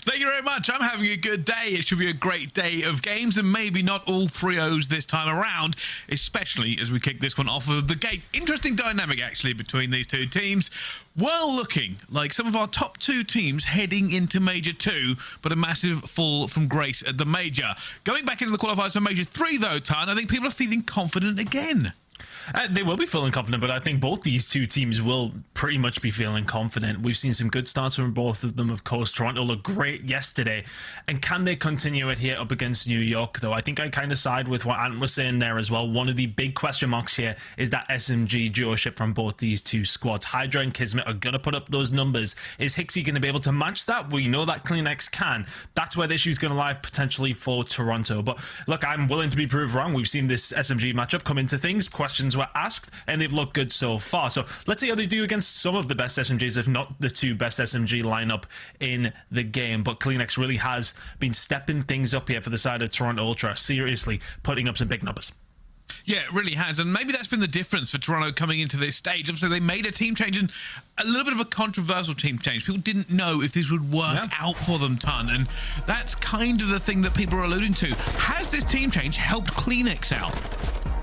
Thank you very much. I'm having a good day. It should be a great day of games, and maybe not all 3-0s this time around, especially as we kick this one off of the gate. Interesting dynamic, actually, between these two teams. Well, looking like some of our top two teams heading into Major 2, but a massive fall from grace at the Major. Going back into the qualifiers for Major 3, though, Tan, I think people are feeling confident again. They will be feeling confident, but I think both these two teams will pretty much be feeling confident. We've seen some good starts from both of them, of course. Toronto looked great yesterday. And can they continue it here up against New York, though? I think I kind of side with what Ant was saying there as well. One of the big question marks here is that SMG duoship from both these two squads. HyDra and KiSMET are going to put up those numbers. Is HyXy going to be able to match that? We know that CleanX can. That's where the issue is going to lie potentially for Toronto. But look, I'm willing to be proved wrong. We've seen this SMG matchup come into things. Questions were asked and they've looked good so far. So let's see how they do against some of the best SMGs, if not the two best SMG lineup in the game. But CleanX really has been stepping things up here for the side of Toronto Ultra, seriously putting up some big numbers. Yeah, it really has, and maybe that's been the difference for Toronto coming into this stage. Obviously, they made a team change, and a little bit of a controversial team change. People didn't know if this would work out for them, Ton, and that's kind of the thing that people are alluding to. Has this team change helped CleanX out?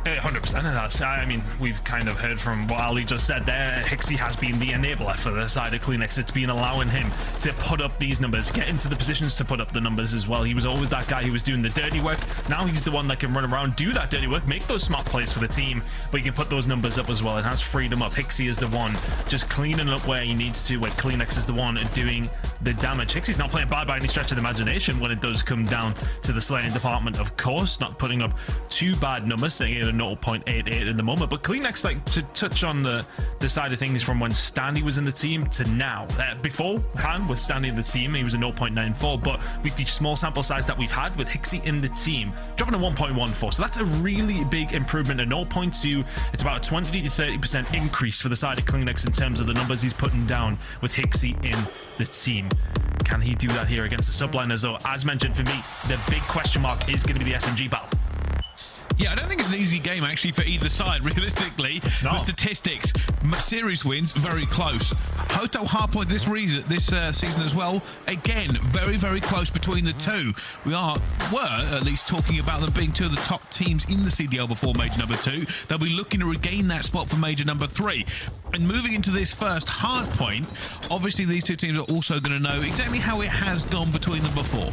100% of that. I mean, we've kind of heard from what Ali just said there. HyXy has been the enabler for the side of CleanX. It's been allowing him to put up these numbers, get into the positions to put up the numbers as well. He was always that guy who was doing the dirty work. Now he's the one that can run around, do that dirty work, make those smart plays for the team, but he can put those numbers up as well. It has freed him up. HyXy is the one just cleaning up where he needs to, where CleanX is the one doing the damage. HyXy's not playing bad by any stretch of the imagination when it does come down to the slaying department, of course. Not putting up too bad numbers, saying it 0.88 in the moment, but CleanX, like, to touch on the side of things from when Stanley was in the team to now. Beforehand, with Stanley in the team, he was a 0.94, but with the small sample size that we've had with HyXy in the team, dropping to 1.14, so that's a really big improvement. A 0.2, it's about a 20 to 30% increase for the side of CleanX in terms of the numbers he's putting down with HyXy in the team. Can he do that here against the Subliners, though? As mentioned, for me, the big question mark is going to be the SMG battle. Yeah, I don't think it's an easy game, actually, for either side, realistically. It's not. The statistics, series wins, very close. Hotel Hardpoint this season as well. Again, very, very close between the two. Were at least talking about them being two of the top teams in the CDL before Major number 2. They'll be looking to regain that spot for Major number 3. And moving into this first Hardpoint, obviously these two teams are also going to know exactly how it has gone between them before.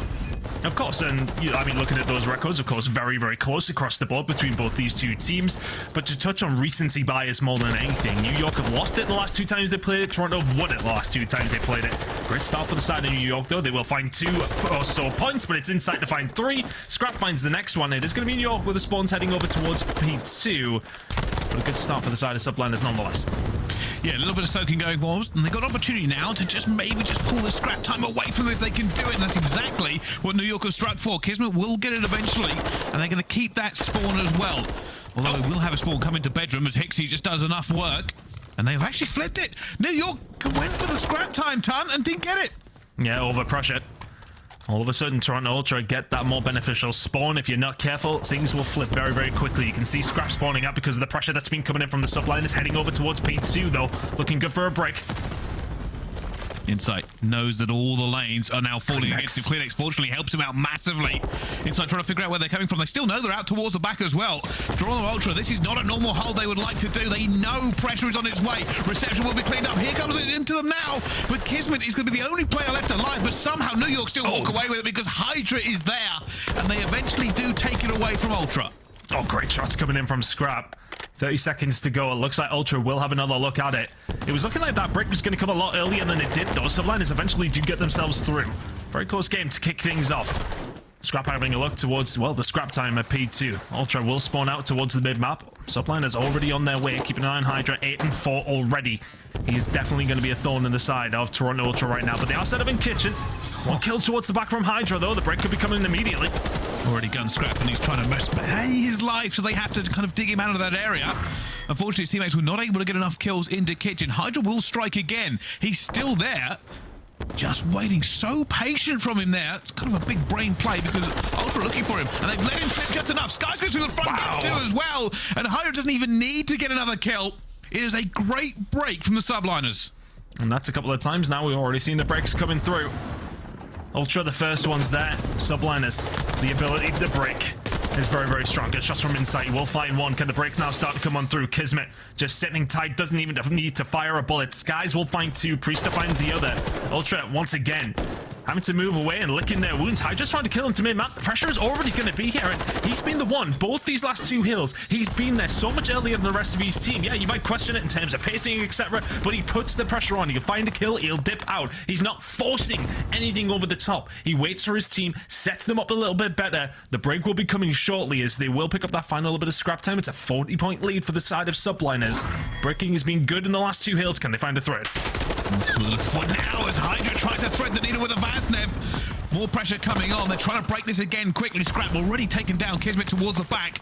Of course, and I mean, looking at those records, of course, very, very close across the board between both these two teams. But to touch on recency bias more than anything, New York have lost it the last 2 times they played it. Toronto have won it the last 2 times they played it. Great start for the side of New York, though. They will find 2 or so points, but it's inside to find 3. Scrap finds the next one. It is going to be New York with the spawns heading over towards P2. But a good start for the side of Subliners nonetheless. Yeah, a little bit of soaking going forward, and they've got an opportunity now to maybe pull the scrap time away from them if they can do it, and that's exactly what New York have struck for. KiSMET will get it eventually, and they're going to keep that spawn as well. Although we will have a spawn come into bedroom as HyXy just does enough work, and they've actually flipped it. New York went for the scrap time, Ton, and didn't get it. Yeah, over pressure. All of a sudden, Toronto Ultra get that more beneficial spawn. If you're not careful, things will flip very, very quickly. You can see Scrap spawning up because of the pressure that's been coming in from the Subliners. Heading over towards P2, though. Looking good for a break. Insight knows that all the lanes are now falling against him. CleanX fortunately helps him out massively. Insight trying to figure out where they're coming from. They still know they're out towards the back as well. Toronto Ultra, this is not a normal hold they would like to do. They know pressure is on its way. Reception will be cleaned up. Here comes it into them now. But KiSMET is going to be the only player left alive. But somehow New York still walk away with it because HyDra is there. And they eventually do take it away from Ultra. Oh, great shots coming in from Scrap. 30 seconds to go. It looks like Ultra will have another look at it. It was looking like that break was going to come a lot earlier than it did, though. Subliners eventually do get themselves through. Very close game to kick things off. Scrap having a look towards, well, the scrap time at P2. Ultra will spawn out towards the mid-map. Subliners already on their way. Keeping an eye on HyDra. 8 and 4 already. He's definitely going to be a thorn in the side of Toronto Ultra right now. But they are set up in kitchen. One kill towards the back from HyDra, though. The break could be coming immediately. Already gun Scrap, and he's trying to pay his life, so they have to kind of dig him out of that area. Unfortunately, his teammates were not able to get enough kills into kitchen. HyDra will strike again. He's still there. Just waiting, so patient from him there. It's kind of a big brain play because Ultra looking for him, and they've let him flip just enough. Skyz goes through the front gates too as well, and HyDra doesn't even need to get another kill. It is a great break from the Subliners. And that's a couple of times now. We've already seen the breaks coming through. Ultra, the first one's there. Subliners, the ability to break is very, very strong. Good shots from inside. You will find one. Can the break now start to come on through? KiSMET just sitting tight. Doesn't even need to fire a bullet. Skyz will find two. Priestahh finds the other. Ultra, once again, having to move away and licking their wounds. HyDra's trying to kill him to mid-map. The pressure is already going to be here, and he's been the one. Both these last two hills, he's been there so much earlier than the rest of his team. Yeah, you might question it in terms of pacing, etc., but he puts the pressure on. He'll find a kill, he'll dip out. He's not forcing anything over the top. He waits for his team, sets them up a little bit better. The break will be coming shortly as they will pick up that final little bit of scrap time. It's a 40-point lead for the side of Subliners. Breaking has been good in the last two hills. Can they find a thread? That's what we're looking for now as HyDra tries to thread the needle with a Vaznev. More pressure coming on. They're trying to break this again quickly. Scrap already taken down. KiSMET towards the back.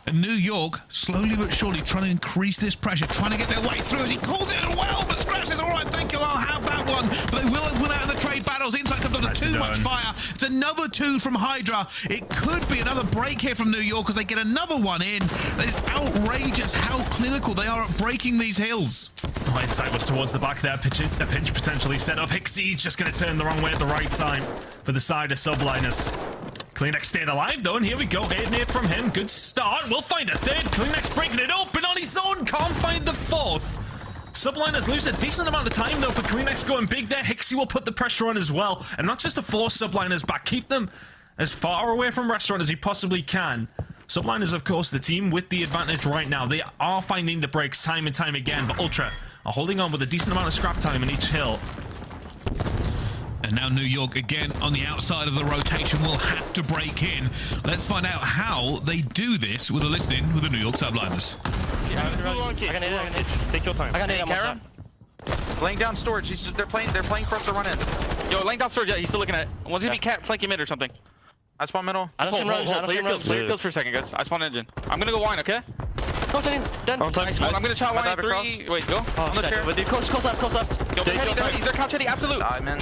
And New York, slowly but surely, trying to increase this pressure, trying to get their way through as he calls it well, but Scrapz says, all right, thank you, I'll have that one. But they will win out of the trade battles. Inside comes under too much fire. It's another two from HyDra. It could be another break here from New York as they get another one in. That is outrageous how clinical they are at breaking these hills. Oh, inside was towards the back there. A pinch potentially set up. HyDra's just going to turn the wrong way at the right time for the side of Subliners. CleanX staying alive though, and here we go. Nade from him. Good start. We'll find a third. CleanX breaking it open on his own. Can't find the fourth. Subliners lose a decent amount of time though for CleanX going big there. HyDra will put the pressure on as well, and not just to force Subliners back, keep them as far away from restaurant as he possibly can. Subliners, of course, the team with the advantage right now. They are finding the breaks time and time again, but Ultra are holding on with a decent amount of scrap time in each hill. And now New York again on the outside of the rotation will have to break in. Let's find out how they do this with a listen with the New York Subliners. Yeah, I got it. Take your time. I got it. Karen. Laying down storage. They're playing for us to run in. Yo, laying down storage. Yeah, he's still looking at it. One's gonna be cat flanking mid or something. I spawn middle. I don't see roads. Play your kills for a second, guys. I spawn engine. I'm gonna go wine, okay? Go, Dead. Nice. I'm gonna try wine 3. Wait, go. On the chair. Close left. Yo, they're couch heady, absolute. I'm in.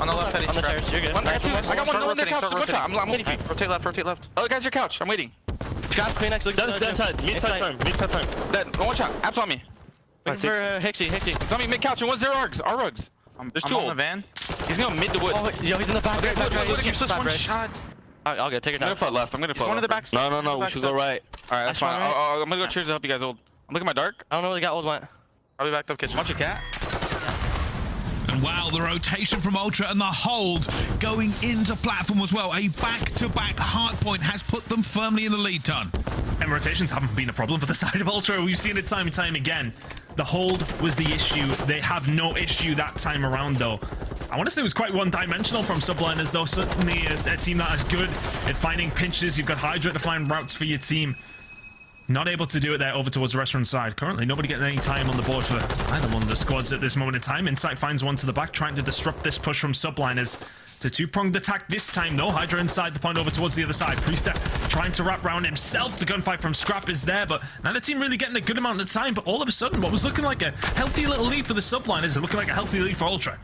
On the left, heady. On the chairs. You're good. I got one on their couch. Go try. I'm waiting for you. Rotate left. Oh, guys, your couch. I'm waiting. Scrap, CleanX, look at that side. Mid time. That, one shot. Abs on me. Looking for HyDra. It's on me, mid couch, and 1-0 args. Our rugs. There's two on the van. He's going mid the wood. Oh, yo, he's in the back. Just one shot. I'll get take it down. I'm gonna flood left. One of the backs. No, we should go right. Alright, that's fine. I'm gonna go cheers to help you guys hold. I'm looking at my dark. I don't know where the guy old went. I'll be backed up kitchen. Watch your cat. And wow, the rotation from Ultra and the hold going into platform as well. A back-to-back hard point has put them firmly in the lead, Ton. And rotations haven't been a problem for the side of Ultra. We've seen it time and time again. The hold was the issue. They have no issue that time around, though. I want to say it was quite one-dimensional from Subliners, though. Certainly a team that is good at finding pinches. You've got HyDra to find routes for your team. Not able to do it there over towards the restaurant side. Currently, nobody getting any time on the board for either one of the squads at this moment in time. Insight finds one to the back, trying to disrupt this push from Subliners. It's a two-pronged attack this time, though. HyDra inside the point over towards the other side. Priestahh trying to wrap around himself. The gunfight from Scrap is there, but now the team really getting a good amount of time. But all of a sudden, what was looking like a healthy little lead for the Subliners is looking like a healthy lead for Ultra.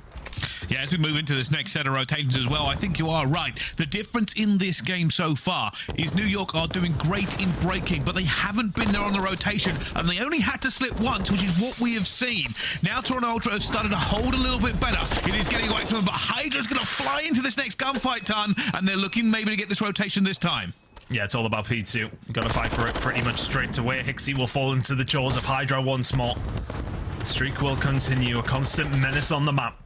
Yeah, as we move into this next set of rotations as well, I think you are right. The difference in this game so far is New York are doing great in breaking, but they haven't been there on the rotation, and they only had to slip once, which is what we have seen. Now Toronto Ultra have started to hold a little bit better. It is getting away from them, but HyDra's going to fly into this next gunfight, Ton, and they're looking maybe to get this rotation this time. Yeah, it's all about P2. You've got to fight for it pretty much straight away. HyDra will fall into the jaws of HyDra once more. The streak will continue, a constant menace on the map.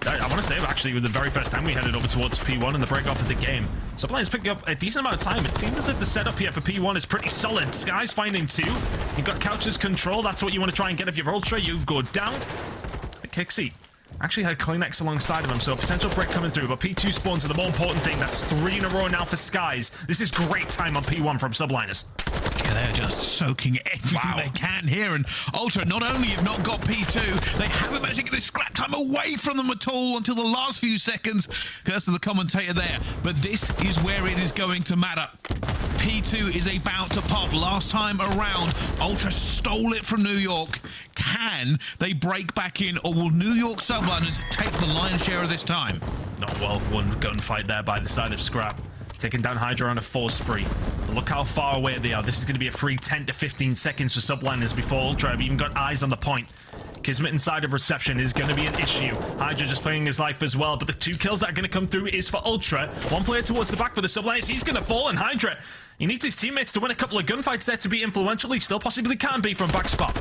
I want to say, actually, with the very first time we headed over towards P1 and the break off of the game, Subliners picking up a decent amount of time. It seems as if the setup here for P1 is pretty solid. Skyz finding two. You've got couches control. That's what you want to try and get if you're Ultra. You go down. HyDra actually had CleanX alongside of him, so a potential break coming through. But P2 spawns are the more important thing. That's 3 in a row now for Skyz. This is great time on P1 from Subliners. Yeah, they're just soaking everything they can here, and Ultra not only have not got P2, they haven't managed to get this scrap time away from them at all until the last few seconds. Curse to the commentator there, but this is where it is going to matter. P2 is about to pop. Last time around, Ultra stole it from New York. Can they break back in, or will New York Subliners take the lion's share of this time? Not well, one gunfight there by the side of Scrap. Taking down HyDra on a 4 spree. But look how far away they are. This is going to be a free 10 to 15 seconds for Subliners before Ultra have even got eyes on the point. KiSMET inside of reception is going to be an issue. HyDra just playing his life as well, but the 2 kills that are going to come through is for Ultra. 1 player towards the back for the Subliners. He's going to fall, and HyDra, he needs his teammates to win a couple of gunfights there to be influential. He still possibly can be from back spot.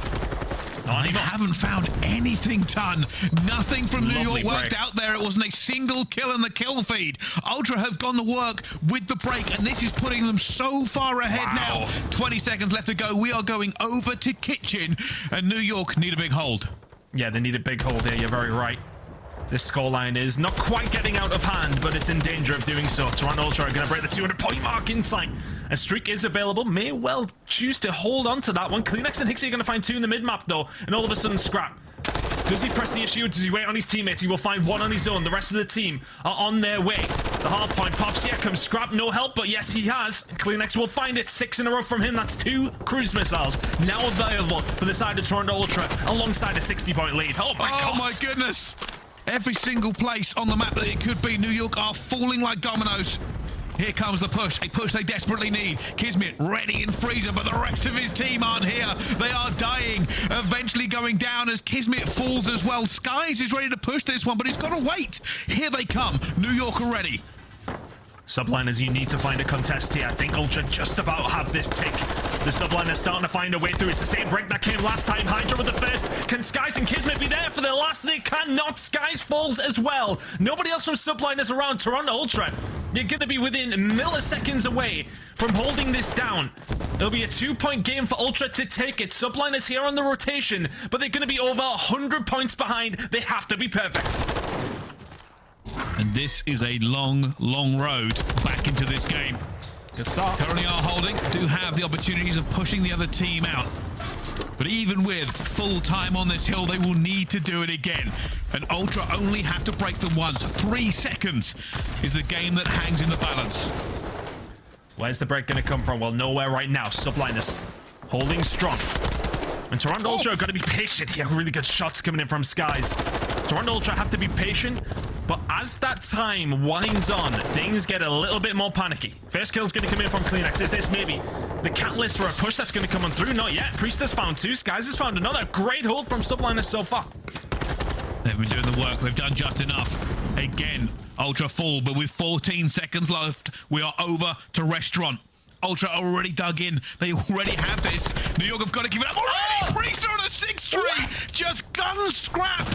They haven't found anything done. Nothing from New York worked break out there. It wasn't a single kill in the kill feed. Ultra have gone to work with the break, and this is putting them so far ahead now. 20 seconds left to go. We are going over to Kitchen, and New York need a big hold. Yeah, they need a big hold here. You're very right. This scoreline is not quite getting out of hand, but it's in danger of doing so. Toronto Ultra are going to break the 200-point mark in sight. A streak is available. May well choose to hold on to that one. CleanX and Hixie are going to find 2 in the mid-map, though. And all of a sudden, Scrap. Does he press the issue? Does he wait on his teammates? He will find 1 on his own. The rest of the team are on their way. The hard point pops. Here comes Scrap. No help, but yes, he has. CleanX will find it. 6 in a row from him. That's 2 cruise missiles now available for the side of Toronto Ultra alongside a 60-point lead. Oh, my God. Oh, my goodness. Every single place on the map that it could be, New York are falling like dominoes. Here comes the push, a push they desperately need. KiSMET ready in freezer, but the rest of his team aren't here. They are dying, eventually going down as KiSMET falls as well. Skyz is ready to push this one, but he's got to wait. Here they come. New York are ready. Subliners, you need to find a contest here. I think Ultra just about have this tick. The Subliners starting to find a way through. It's the same break that came last time. HyDra with the first. Can Skyz and KiSMET be there for the last? They cannot. Skyz falls as well. Nobody else from Subliners around. Toronto Ultra, you're going to be within milliseconds away from holding this down. It'll be a 2-point game for Ultra to take it. Subliners here on the rotation, but they're going to be over 100 points behind. They have to be perfect. And this is a long, long road back into this game. Good start. Currently are holding, do have the opportunities of pushing the other team out. But even with full time on this hill, they will need to do it again. And Ultra only have to break them once. 3 seconds is the game that hangs in the balance. Where's the break going to come from? Well, nowhere right now. Subliners holding strong. And Toronto Ultra are going to be patient here. Really good shots coming in from Skyz. Toronto Ultra have to be patient. But as that time winds on, things get a little bit more panicky. First kill's going to come in from CleanX. Is this maybe the catalyst for a push that's going to come on through? Not yet. Priestah's found 2. Skyz has found another. Great hold from Subliners so far. They've been doing the work. They've done just enough. Again, Ultra full, but with 14 seconds left, we are over to Restaurant. Ultra already dug in. They already have this. New York have got to give it up already. Priestahh on a 6-3. Just gun Scrap.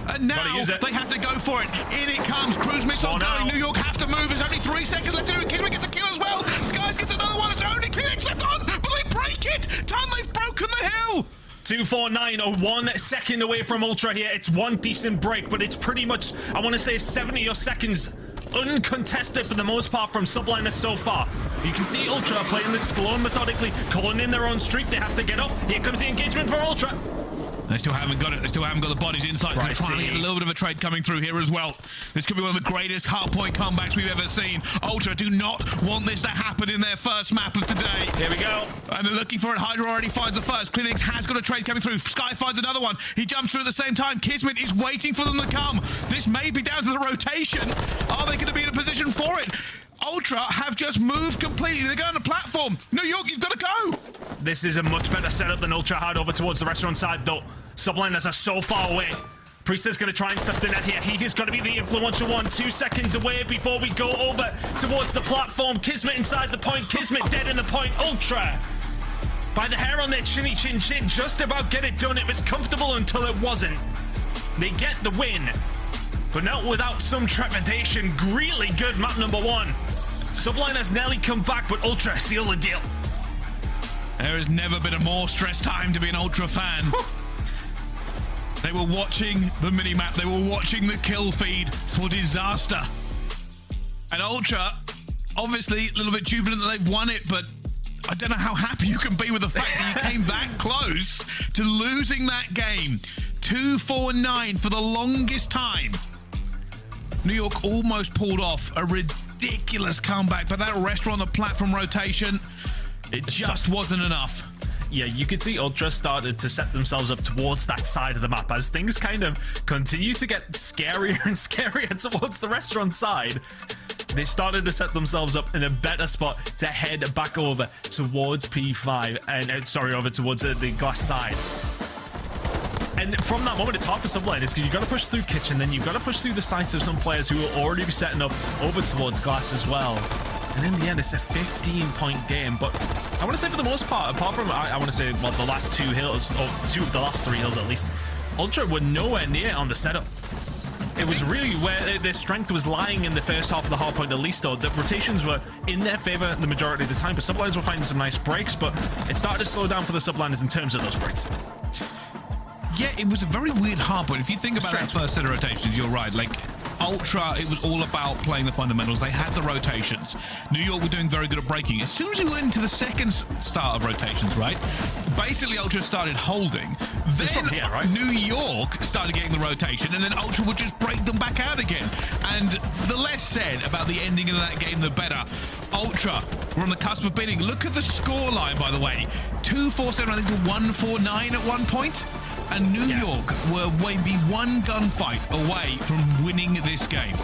And now they have to go for it. In it comes. Cruise missile going. New York have to move. There's only 3 seconds left to do it. KiSMET gets a kill as well. Skyz gets another one. It's only KiSMET left on, but they break it. They've broken the hill. 249 are 1 second away from Ultra here. It's 1 decent break, but it's pretty much, I want to say 70 seconds uncontested for the most part from Subliners so far. You can see Ultra playing this slow and methodically, calling in their own streak. They have to get up. Here comes the engagement for Ultra. They still haven't got it. They still haven't got the bodies inside. They're trying to get a little bit of a trade coming through here as well. This could be one of the greatest hardpoint comebacks we've ever seen. Ultra do not want this to happen in their first map of today. Here we go. And they're looking for it. HyDra already finds the first. CleanX has got a trade coming through. Sky finds another one. He jumps through at the same time. KiSMET is waiting for them to come. This may be down to the rotation. Are they going to be in a position for it? Ultra have just moved completely. They're going to platform. New York, you've got to go. This is a much better setup than Ultra had over towards the restaurant side, though. Subliners are so far away. Priestah's going to try and stuff the net here. He has got to be the influential one. 2 seconds away before we go over towards the platform. KiSMET inside the point. KiSMET dead in the point. Ultra, by the hair on their chinny chin chin, just about get it done. It was comfortable until it wasn't. They get the win, but not without some trepidation. Really good map number 1. Subliners nearly come back, but Ultra seal the deal. There has never been a more stressed time to be an Ultra fan. They were watching the minimap. They were watching the kill feed for disaster. And Ultra, obviously, a little bit jubilant that they've won it, but I don't know how happy you can be with the fact that you came that close to losing that game. 2-4-9 for the longest time. New York almost pulled off a ridiculous comeback, but that restaurant on the platform rotation, it just wasn't enough. Yeah, you could see Ultra started to set themselves up towards that side of the map as things kind of continue to get scarier and scarier towards the restaurant side. They started to set themselves up in a better spot to head back over towards P5 and over towards the glass side. And from that moment, it's hard for Subliners because you've got to push through Kitchen, then you've got to push through the sights of some players who will already be setting up over towards Glass as well. And in the end, it's a 15-point game. But I want to say for the most part, apart from, I want to say, well, the last 2 hills, or 2 of the last 3 hills at least, Ultra were nowhere near on the setup. It was really where their strength was lying in the first half of the hard point at least, though. The rotations were in their favor the majority of the time, but Subliners were finding some nice breaks, but it started to slow down for the Subliners in terms of those breaks. Yeah, it was a very weird hard point. If you think about that first set of rotations, you're right. Like, Ultra, it was all about playing the fundamentals. They had the rotations. New York were doing very good at breaking. As soon as we went into the second start of rotations, right, basically Ultra started holding. Then New York started getting the rotation, and then Ultra would just break them back out again. And the less said about the ending of that game, the better. Ultra were on the cusp of bidding. Look at the scoreline, by the way. 2-4-7, I think, to 1-4-9 at one point. And New York were maybe 1 gunfight away from winning this game.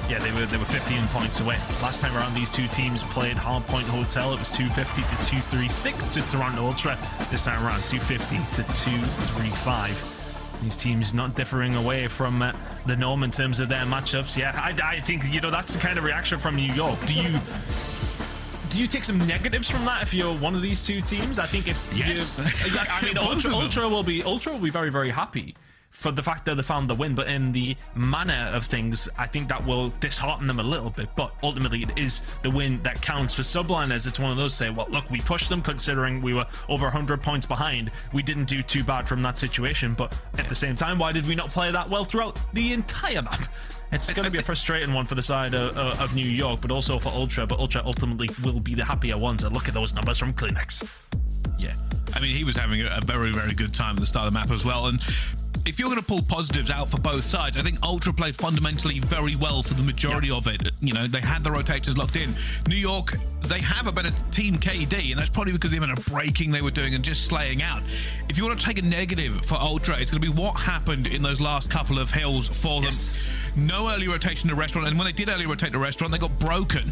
Yeah, they were 15 points away. Last time around, these 2 teams played Hardpoint Hotel. It was 250 to 236 to Toronto Ultra. This time around, 250 to 235. These teams not differing away from the norm in terms of their matchups. Yeah, I think, you know, that's the kind of reaction from New York. Do you take some negatives from that if you're one of these 2 teams? I think if I mean, Ultra will be very, very happy for the fact that they found the win, but in the manner of things, I think that will dishearten them a little bit. But ultimately, it is the win that counts for Subliners. It's one of those say, well, look, we pushed them considering we were over 100 points behind. We didn't do too bad from that situation, but at the same time, why did we not play that well throughout the entire map? It's going to be a frustrating one for the side of New York, but also for Ultra. But Ultra ultimately will be the happier ones. And look at those numbers from Klinex. Yeah, I mean, he was having a very, very good time at the start of the map as well. And if you're going to pull positives out for both sides, I think Ultra played fundamentally very well for the majority of it. You know, they had the rotators locked in. New York, they have a better team KD, and that's probably because of the amount of breaking they were doing and just slaying out. If you want to take a negative for Ultra, it's going to be what happened in those last couple of hills for them. No early rotation to restaurant, and when they did early rotate to restaurant, they got broken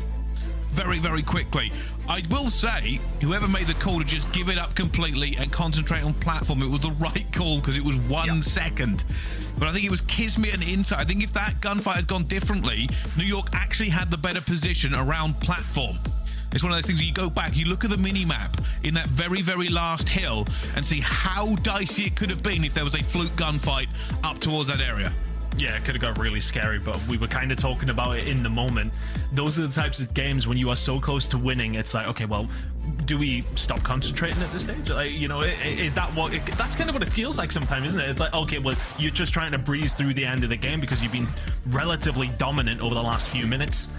very, very quickly. I will say, whoever made the call to just give it up completely and concentrate on platform, it was the right call because it was 1 second. But I think it was KiSMET and Insight. I think if that gunfight had gone differently, New York actually had the better position around platform. It's one of those things, you go back, you look at the mini-map in that very, very last hill and see how dicey it could have been if there was a fluke gunfight up towards that area. Yeah, it could have got really scary, but we were kind of talking about it in the moment. Those are the types of games when you are so close to winning, it's like, okay, well, do we stop concentrating at this stage? Like, you know, is that what... that's kind of what it feels like sometimes, isn't it? It's like, okay, well, you're just trying to breeze through the end of the game because you've been relatively dominant over the last few minutes.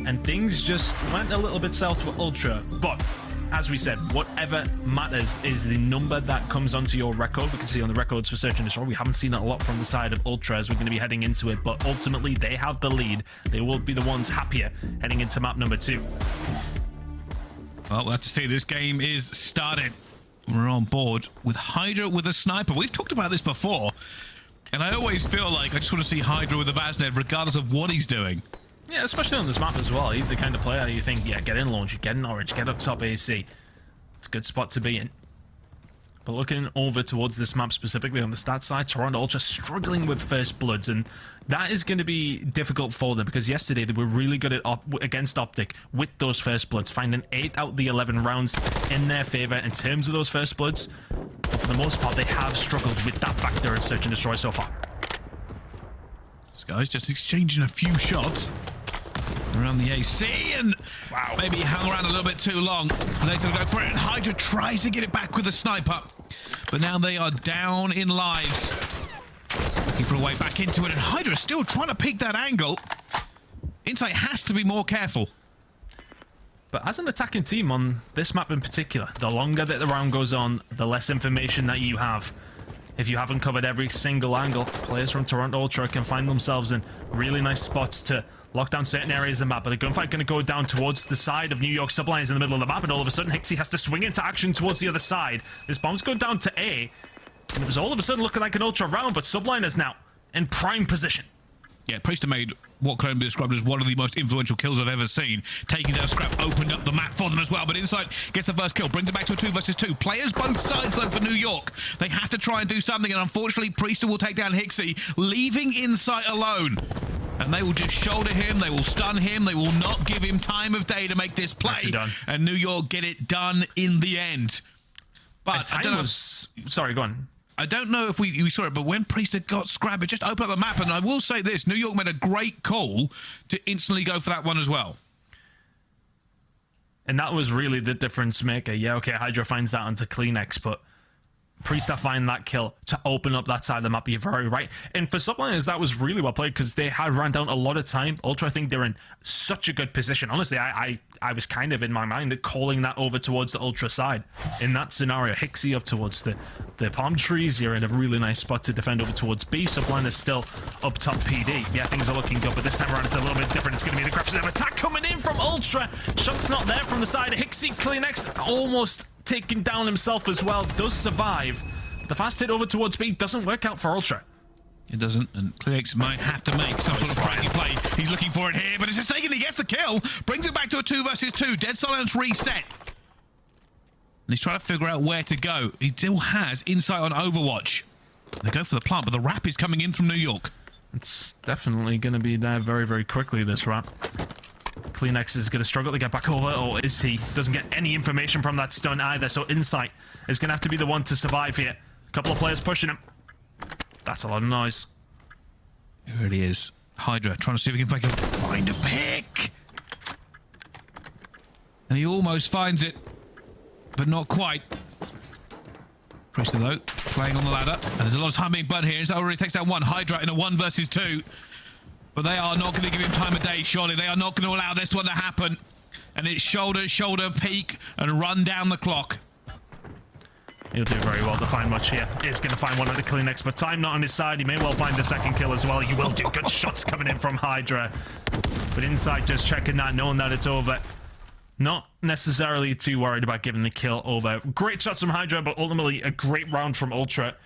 And things just went a little bit south for Ultra, but... as we said, whatever matters is the number that comes onto your record. We can see on the records for Search and Destroy, we haven't seen it a lot from the side of Ultra as we're going to be heading into it, but ultimately they have the lead. They will be the ones happier heading into map number 2. Well, we'll have to see. This game is started. We're on board with HyDra with a sniper. We've talked about this before, and I always feel like I just want to see HyDra with a Vaznev regardless of what he's doing. Yeah, especially on this map as well. He's the kind of player you think, yeah, get in launch, get in orange, get up top AC. It's a good spot to be in. But looking over towards this map specifically on the stat side, Toronto Ultra struggling with first bloods, and that is going to be difficult for them because yesterday they were really good at against OpTic with those first bloods, finding 8 out of the 11 rounds in their favor in terms of those first bloods. But for the most part, they have struggled with that factor in Search and Destroy so far. Skyz just exchanging a few shots around the AC, and maybe hung around a little bit too long. Later to go for it, and HyDra tries to get it back with a sniper, but now they are down in lives. Looking for a way back into it, and HyDra still trying to peek that angle. Insight has to be more careful. But as an attacking team on this map in particular, the longer that the round goes on, the less information that you have. If you haven't covered every single angle, players from Toronto Ultra can find themselves in really nice spots to lock down certain areas of the map. But the gunfight going to go down towards the side of New York Subliners in the middle of the map, and all of a sudden HyDra has to swing into action towards the other side. This bomb's going down to A, and it was all of a sudden looking like an Ultra round, but Subliners now in prime position. Yeah, Priestahh made what can only be described as one of the most influential kills I've ever seen. Taking down Scrapz opened up the map for them as well, but Insight gets the first kill, brings it back to a 2 versus 2. Players both sides though for New York. They have to try and do something, and unfortunately Priestahh will take down HyDra, leaving Insight alone. And they will just shoulder him, they will stun him, they will not give him time of day to make this play. And New York get it done in the end. But I don't know. Sorry, go on. I don't know if we saw it, but when Priestahh got Scrapz, it just opened up the map. And I will say this, New York made a great call to instantly go for that one as well. And that was really the difference maker. Yeah, okay, HyDra finds that onto CleanX, but Priestahh find that kill to open up that side of the map. You're very right. And for Subliners, that was really well played because they had ran down a lot of time. Ultra, I think they're in such a good position. Honestly, I was kind of in my mind calling that over towards the Ultra side. In that scenario, HyDra up towards the palm trees. You're in a really nice spot to defend over towards B. Subliners still up top PD. Yeah, things are looking good, but this time around it's a little bit different. It's going to be the aggressive attack coming in from Ultra. Shot's not there from the side of HyDra. CleanX almost taken down himself as well, does survive. The fast hit over towards B doesn't work out for Ultra. It doesn't, and CleanX might have to make some sort of crazy play. He's looking for it here, but it's just taken. He gets the kill, brings it back to a 2 versus 2. Dead silence reset. And he's trying to figure out where to go. He still has insight on Overwatch. They go for the plant, but the wrap is coming in from New York. It's definitely going to be there very, very quickly, this wrap. CleanX is going to struggle to get back over, or is he? Doesn't get any information from that stun either, so Insight is going to have to be the one to survive here. A couple of players pushing him. That's a lot of noise. It really is. HyDra trying to see if he can find a pick. And he almost finds it, but not quite. Priestahh, though, playing on the ladder. And there's a lot of time being burnt here. Insight already takes down one. HyDra in a 1 versus 2. But they are not going to give him time of day, surely. They are not going to allow this one to happen. And it's shoulder, peek, and run down the clock. He'll do very well to find much here. He's going to find one at the CleanX, but time not on his side. He may well find the second kill as well. He will do. Good shots coming in from HyDra. But Insight just checking that, knowing that it's over. Not necessarily too worried about giving the kill over. Great shots from HyDra, but ultimately a great round from Ultra.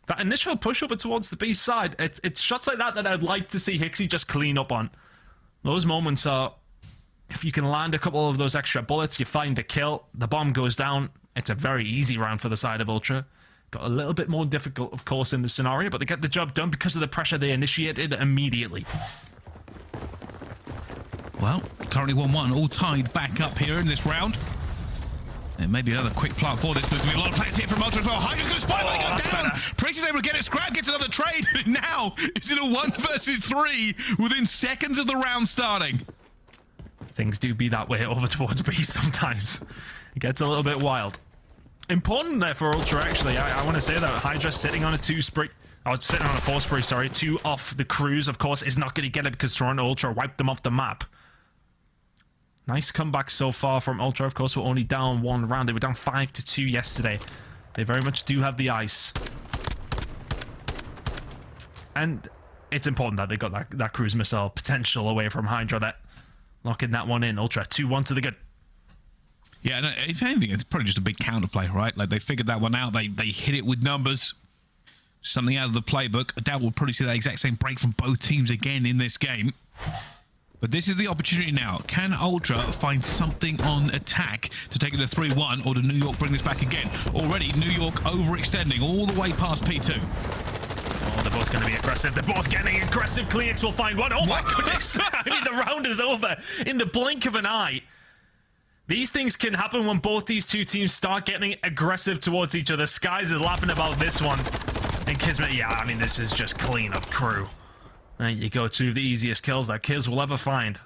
That initial push over towards the B side, it's shots like that I'd like to see HyDra just clean up on. Those moments are, if you can land a couple of those extra bullets, you find a kill, the bomb goes down. It's a very easy round for the side of Ultra. Got a little bit more difficult, of course, in the scenario, but they get the job done because of the pressure they initiated immediately. Well, currently 1-1, all tied back up here in this round. And maybe another quick plant for this. There's going to be a lot of players here from Ultra as well. HyDra's going to spot it, they go down. Priestahh's able to get it. Scrapz gets another trade. Now it's in a 1 versus 3 within seconds of the round starting. Things do be that way over towards B sometimes. It gets a little bit wild. Important there for Ultra, actually. I want to say that HyDra sitting on a 2 spree. Oh, it's sitting on a 4 spree, sorry. 2 off the cruise, of course, is not going to get it because Toronto Ultra wiped them off the map. Nice comeback so far from Ultra. Of course, we're only down 1 round. They were down 5-2 yesterday. They very much do have the ice. And it's important that they got that cruise missile potential away from HyDra. That locking that one in. Ultra 2-1 to the good. Yeah, no, if anything, it's probably just a big counterplay, right? Like, they figured that one out. They hit it with numbers. Something out of the playbook. I doubt we'll probably see that exact same break from both teams again in this game. But this is the opportunity now. Can Ultra find something on attack to take it to 3-1, or do New York bring this back again? Already, New York overextending all the way past P2. Oh, they're both going to be aggressive. They're both getting aggressive. CleanX will find one. Oh, my goodness. I mean, the round is over in the blink of an eye. These things can happen when both these two teams start getting aggressive towards each other. Skyz is laughing about this one. And KiSMET, yeah, I mean, this is just clean up crew. There you go, 2 of the easiest kills that Kiz will ever find.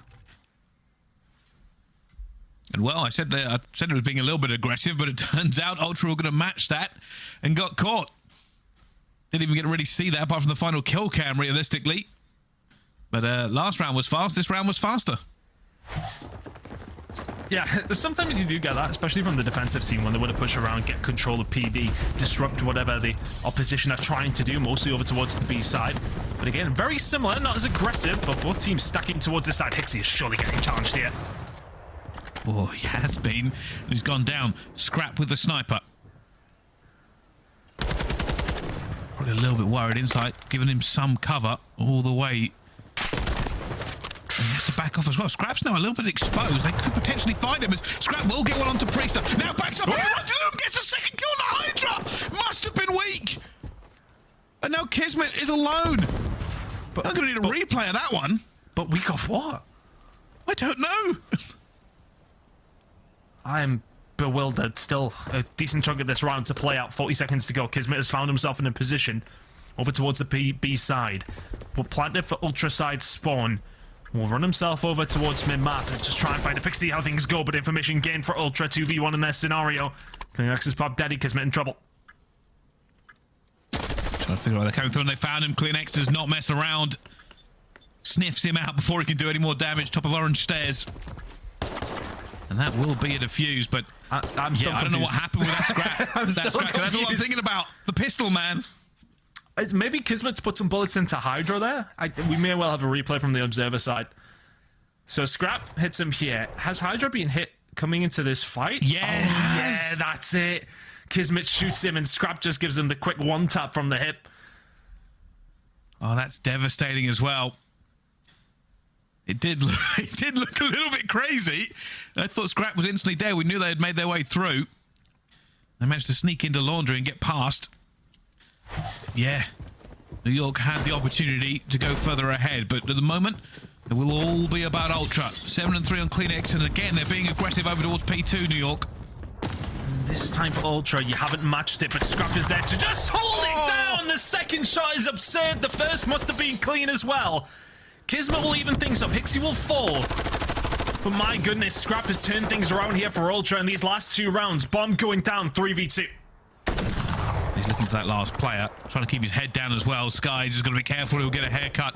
And well, I said it was being a little bit aggressive, but it turns out Ultra were going to match that and got caught. Didn't even get to really see that apart from the final kill cam, realistically. But last round was fast, this round was faster. Yeah, sometimes you do get that, especially from the defensive team when they want to push around, get control of PD, disrupt whatever the opposition are trying to do, mostly over towards the B side. But again, very similar, not as aggressive, but both teams stacking towards this side. HyDra is surely getting challenged here. Oh, he has been. He's gone down. Scrapz with the sniper. Probably a little bit worried Insight, giving him some cover all the way And he has to back off as well. Scrapz now a little bit exposed. They could potentially find him as Scrapz will get one onto Priestahh. Now backs up. Gets a second kill on the HyDra. Must have been weak. And now KiSMET is alone. But I'm going to need a replay of that one. But weak off what? I don't know. I'm bewildered. Still a decent chunk of this round to play out. 40 seconds to go. KiSMET has found himself in a position over towards the B side. Will plant it for Ultra side spawn. Will run himself over towards mid-map and just try and find a pick, see how things go, but information gained for Ultra 2v1 in their scenario. Cleanex is pop daddy, KiSMET in trouble. Trying to figure out they're coming through and they found him. Cleanex does not mess around. Sniffs him out before he can do any more damage. Top of orange stairs. And that will be a defuse, but I'm still I don't know what happened with that scrap. That's all I'm thinking about. The pistol, man. Maybe KiSMET's put some bullets into HyDra there. We may well have a replay from the observer side. So Scrap hits him here. Has HyDra been hit coming into this fight? Yeah, that's it. KiSMET shoots him and Scrap just gives him the quick one tap from the hip. Oh, that's devastating as well. It did look a little bit crazy. I thought Scrap was instantly dead. We knew they had made their way through. They managed to sneak into laundry and get past. Yeah, New York had the opportunity to go further ahead, but at the moment, it will all be about Ultra. 7-3 on Cleanex, and again, they're being aggressive over towards P2, New York. This time for Ultra, you haven't matched it, but Scrap is there to just hold it down. The second shot is absurd. The first must have been clean as well. KiSMET will even things up. Hixie will fall. But my goodness, Scrap has turned things around here for Ultra in these last 2 rounds. Bomb going down, 3v2. He's looking for that last player, trying to keep his head down as well. Skyz is going to be careful, he'll get a haircut.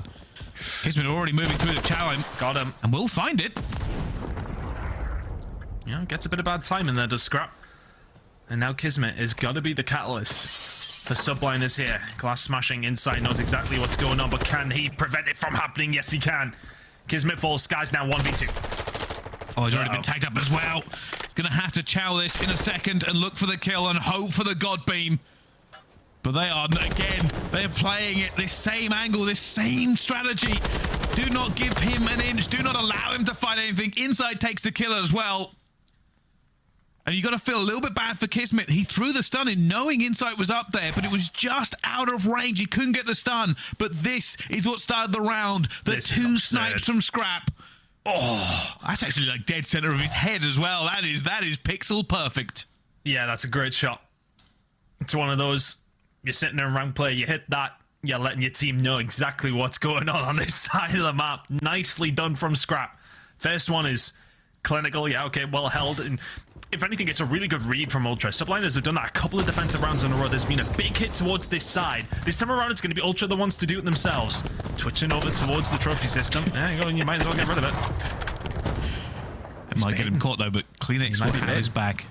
KiSMET already moving through the challenge. Got him. And we'll find it. Yeah, gets a bit of bad timing there, does Scrap. And now KiSMET is got to be the catalyst. The Subliners here. Glass smashing inside, knows exactly what's going on, but can he prevent it from happening? Yes, he can. KiSMET falls, Skyz now 1v2. Oh, he's already been tagged up as well. Gonna have to chow this in a second and look for the kill and hope for the God Beam. But they are, again, they're playing it this same angle, this same strategy. Do not give him an inch. Do not allow him to find anything. Inside takes the kill as well. And you got to feel a little bit bad for KiSMET. He threw the stun in knowing Insight was up there, but it was just out of range. He couldn't get the stun. But this is what started the round. The 2 snipes from Scrap. Oh, that's actually like dead center of his head as well. That is pixel perfect. Yeah, that's a great shot. It's one of those, you're sitting there in rank play, you hit that, you're letting your team know exactly what's going on this side of the map. Nicely done from Scrap. First one is clinical, yeah, okay, well held, and if anything, it's a really good read from Ultra. Subliners have done that a couple of defensive rounds in a row. There's been a big hit towards this side. This time around, it's going to be Ultra the ones to do it themselves. Twitching over towards the trophy system. There you go, and you might as well get rid of it. It might get him caught, though, but Cleanex will have his back.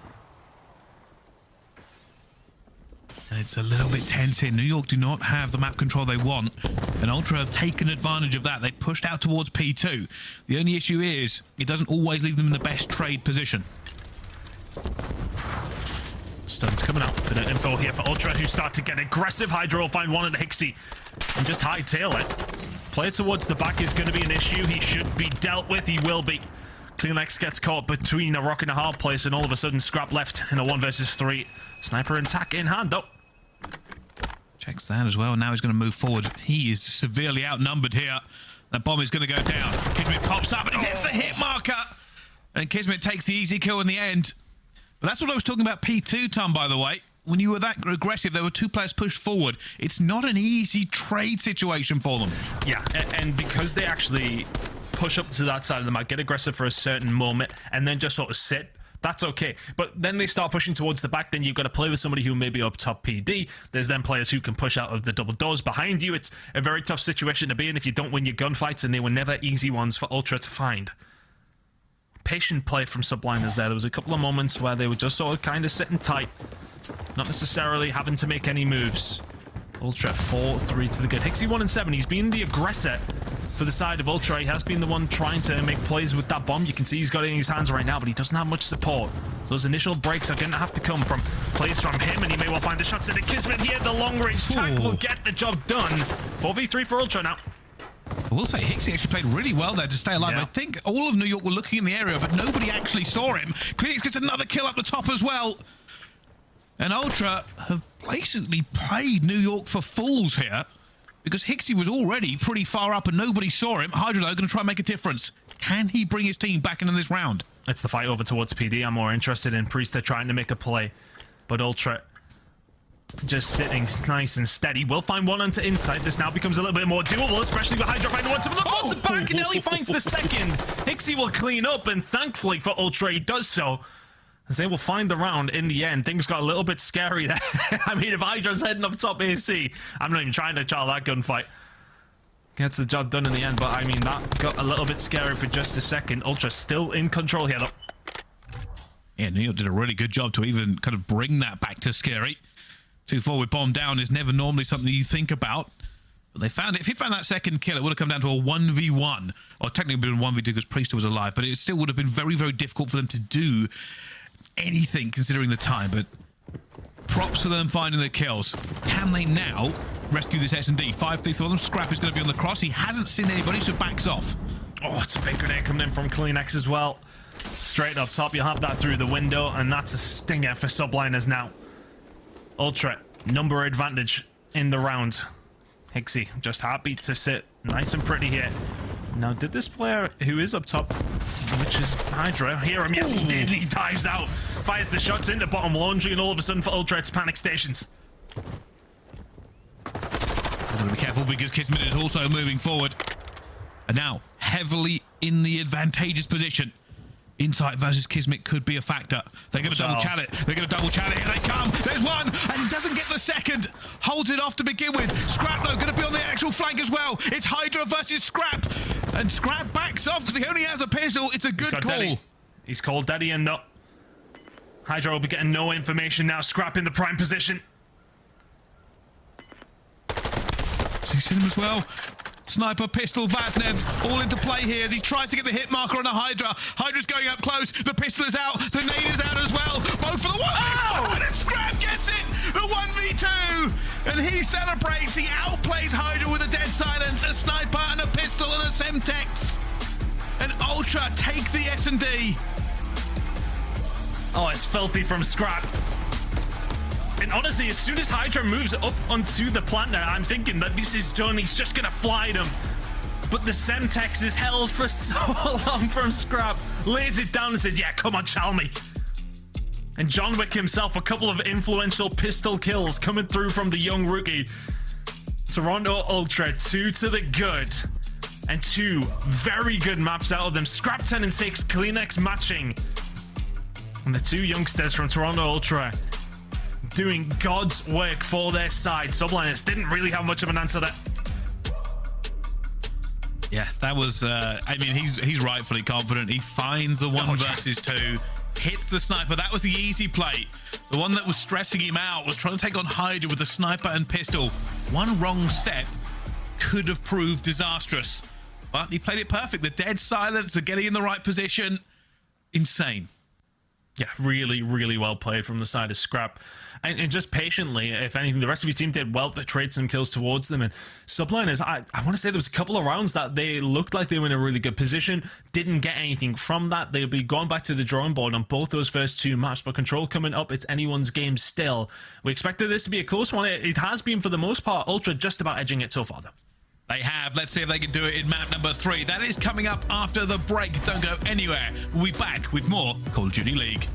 And it's a little bit tense here. New York do not have the map control they want, and Ultra have taken advantage of that. They've pushed out towards P2. The only issue is it doesn't always leave them in the best trade position. Stun's coming out. Bit of info here for Ultra, who start to get aggressive. HyDra will find one at Hixie and just hightail it. Play towards the back is going to be an issue. He should be dealt with. He will be. Cleanex gets caught between a rock and a hard place, and all of a sudden Scrap left in a 1 versus 3. Sniper attack in hand, though. Checks that as well. Now he's going to move forward. He is severely outnumbered here. That bomb is going to go down. KiSMET pops up and he hits the hit marker. And KiSMET takes the easy kill in the end. But that's what I was talking about P2, Tom, by the way. When you were that aggressive, there were 2 players pushed forward. It's not an easy trade situation for them. Yeah, and because they actually push up to that side of the map, get aggressive for a certain moment, and then just sort of sit, that's okay. But then they start pushing towards the back, then you've got to play with somebody who may be up top PD. There's then players who can push out of the double doors behind you. It's a very tough situation to be in if you don't win your gunfights, and they were never easy ones for Ultra to find. Patient play from Subliners there. There was a couple of moments where they were just sort of kind of sitting tight, not necessarily having to make any moves. Ultra 4-3 to the good. Hixie 1 and 7. He's been the aggressor for the side of Ultra. He has been the one trying to make plays with that bomb. You can see he's got it in his hands right now, but he doesn't have much support. Those initial breaks are going to have to come from plays from him, and he may well find the shots at the KiSMET here. The long range tag will get the job done. 4v3 for Ultra now. I will say, Hicksy actually played really well there to stay alive. Yeah. I think all of New York were looking in the area, but nobody actually saw him. Kleenex gets another kill up the top as well. And Ultra have basically played New York for fools here because Hicksy was already pretty far up and nobody saw him. HyDra, though, going to try and make a difference. Can he bring his team back into this round? It's the fight over towards PD. I'm more interested in Priestahh trying to make a play. But Ultra just sitting nice and steady. We'll find one onto Insight. This now becomes a little bit more doable, especially with HyDra finding one. But the back and Ellie finds the second. Hicksy will clean up, and thankfully for Ultra, he does so, as they will find the round in the end. Things got a little bit scary there. I mean, if HyDra's heading up top AC, I'm not even trying to child that gunfight. Gets the job done in the end, but I mean, that got a little bit scary for just a second. Ultra still in control here, though. Yeah, New York did a really good job to even kind of bring that back to scary. 2-4 with bomb down is never normally something you think about. But they found it. If he found that second kill, it would have come down to a 1v1. Or technically been 1v2 because Priestahh was alive. But it still would have been very, very difficult for them to do anything considering the time. But props for them finding the kills. Can they now rescue this S&D? 5-3 for them. Scrap is going to be on the cross. He hasn't seen anybody, so backs off. Oh, it's a big grenade coming in from Kleenex as well. Straight up top, you have that through the window, and that's a stinger for Subliners now. Ultra, number advantage in the round. Hicksy, just happy to sit nice and pretty here. Now, did this player who is up top, which is HyDra, hear him? Yes, he did. He dives out, fires the shots into bottom laundry, and all of a sudden for Ultra, it's panic stations. I've got to be careful because KiSMET is also moving forward. And now, heavily in the advantageous position. Insight versus KiSMET could be a factor. They're going to double chat it. They're going to double chat it. Here they come. There's one. And he doesn't get the second. Holds it off to begin with. Scrap, though, going to be on the actual flank as well. It's HyDra versus Scrap. And Scrap backs off because he only has a pistol. It's a good call. Daddy. He's called Daddy in, though. HyDra will be getting no information now. Scrap in the prime position. He's seen him as well. Sniper, pistol, Vaznev, all into play here as he tries to get the hit marker on a HyDra. HyDra's going up close. The pistol is out. The nade is out as well. Both for the 1v1. And Scrap gets it. The 1v2. And he celebrates. He outplays HyDra with a dead silence, a sniper, and a pistol, and a Semtex. And Ultra take the S&D. Oh, it's filthy from Scrap. And honestly, as soon as HyDra moves up onto the planter, I'm thinking that this is done. He's just going to fly them. But the Semtex is held for so long from Scrap. Lays it down and says, yeah, come on, chow me. And John Wick himself, a couple of influential pistol kills coming through from the young rookie. Toronto Ultra, 2 to the good. And 2 very good maps out of them. Scrap 10 and 6, Kleenex matching. And the 2 youngsters from Toronto Ultra doing God's work for their side. Subliners didn't really have much of an answer there. Yeah, that was, I mean, he's rightfully confident. He finds the 1 versus 2, hits the sniper. That was the easy play. The one that was stressing him out was trying to take on HyDra with the sniper and pistol. One wrong step could have proved disastrous, but he played it perfect. The dead silence, the getting in the right position, insane. Yeah, really, really well played from the side of Scrap. And just patiently, if anything, the rest of his team did well to trade some kills towards them. And Subliners, I want to say there was a couple of rounds that they looked like they were in a really good position. Didn't get anything from that. They'll be going back to the drawing board on both those first 2 maps. But Control coming up, it's anyone's game still. We expected this to be a close one. It has been for the most part. Ultra just about edging it so far, though. They have. Let's see if they can do it in map number 3. That is coming up after the break. Don't go anywhere. We'll be back with more Call of Duty League.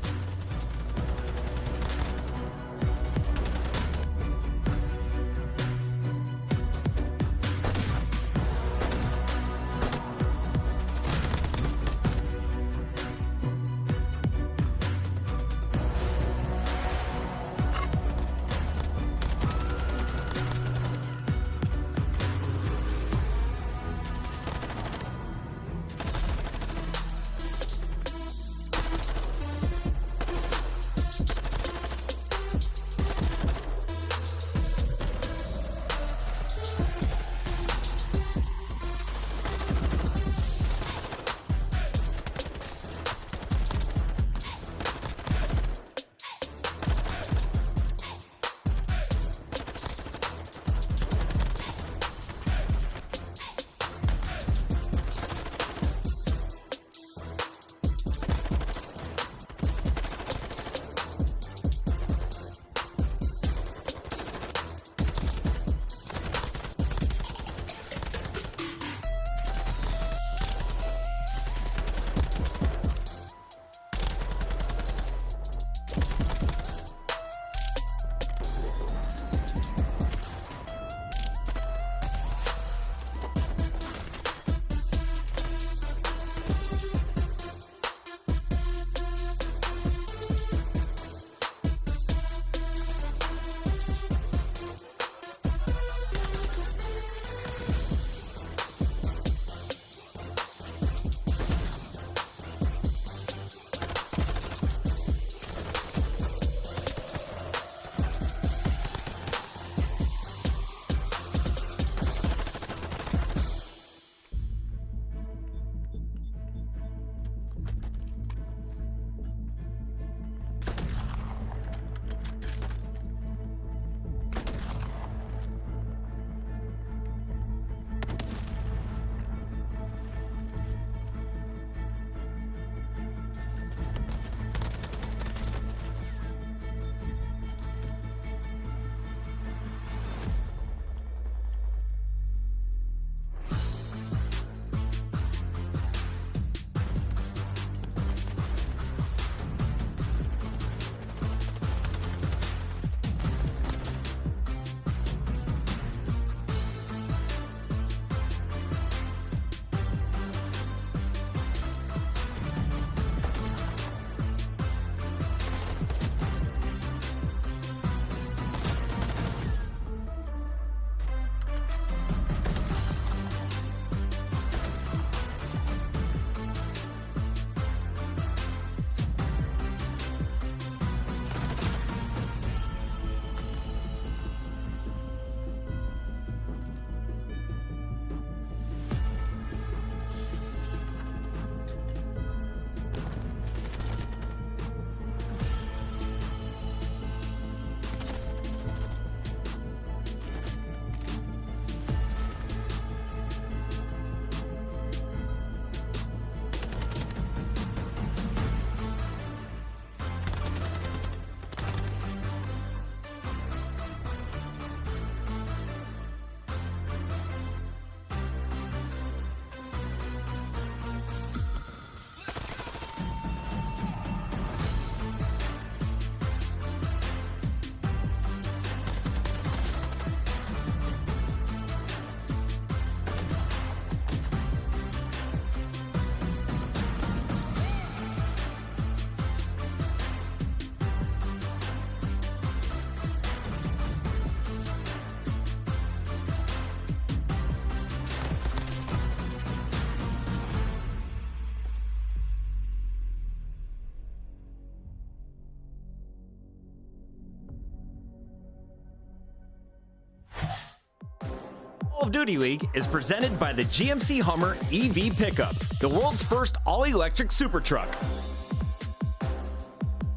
of Duty League is presented by the GMC Hummer EV Pickup, the world's first all-electric super truck.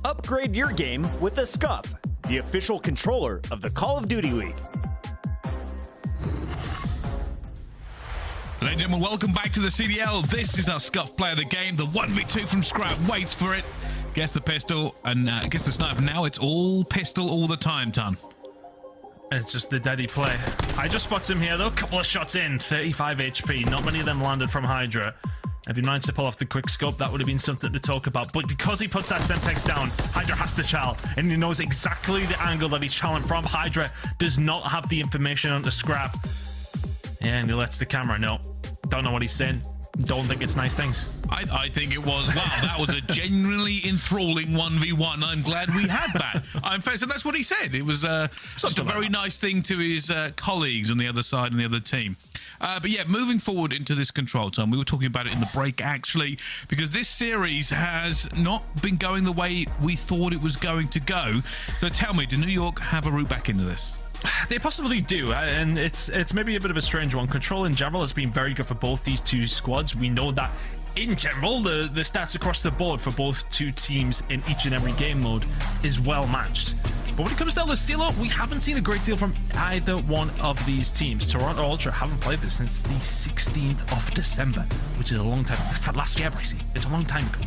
Upgrade your game with the Scuff, the official controller of the Call of Duty League. Ladies and gentlemen, welcome back to the CDL. This is our Scuff player of the game. The 1v2 from Scrapz waits for it. Gets the pistol and gets the sniper. Now it's all pistol all the time, Ton. It's just the daddy play. I just spots him here though. Couple of shots in, 35 HP. Not many of them landed from HyDra. If he managed to pull off the quick scope, that would have been something to talk about. But because he puts that Semtex down, HyDra has to chal, and he knows exactly the angle that he's challing from. HyDra does not have the information on the Scrap. And he lets the camera know. Don't know what he's saying. Don't think it's nice things. I think it was, wow, that was a genuinely enthralling 1v1. I'm glad we had that. I'm fair, and that's what he said. It was just a very nice thing to his colleagues on the other side and the other team. But yeah, moving forward into this control time, we were talking about it in the break actually, because this series has not been going the way we thought it was going to go. So tell me, do New York have a route back into this? They possibly do, and it's maybe a bit of a strange one. Control in general has been very good for both these two squads. We know that in general, the stats across the board for both two teams in each and every game mode is well matched. But when it comes to aBeZy, we haven't seen a great deal from either one of these teams. Toronto Ultra haven't played this since the 16th of December, which is a long time. That's last year, Brycey. It's a long time ago.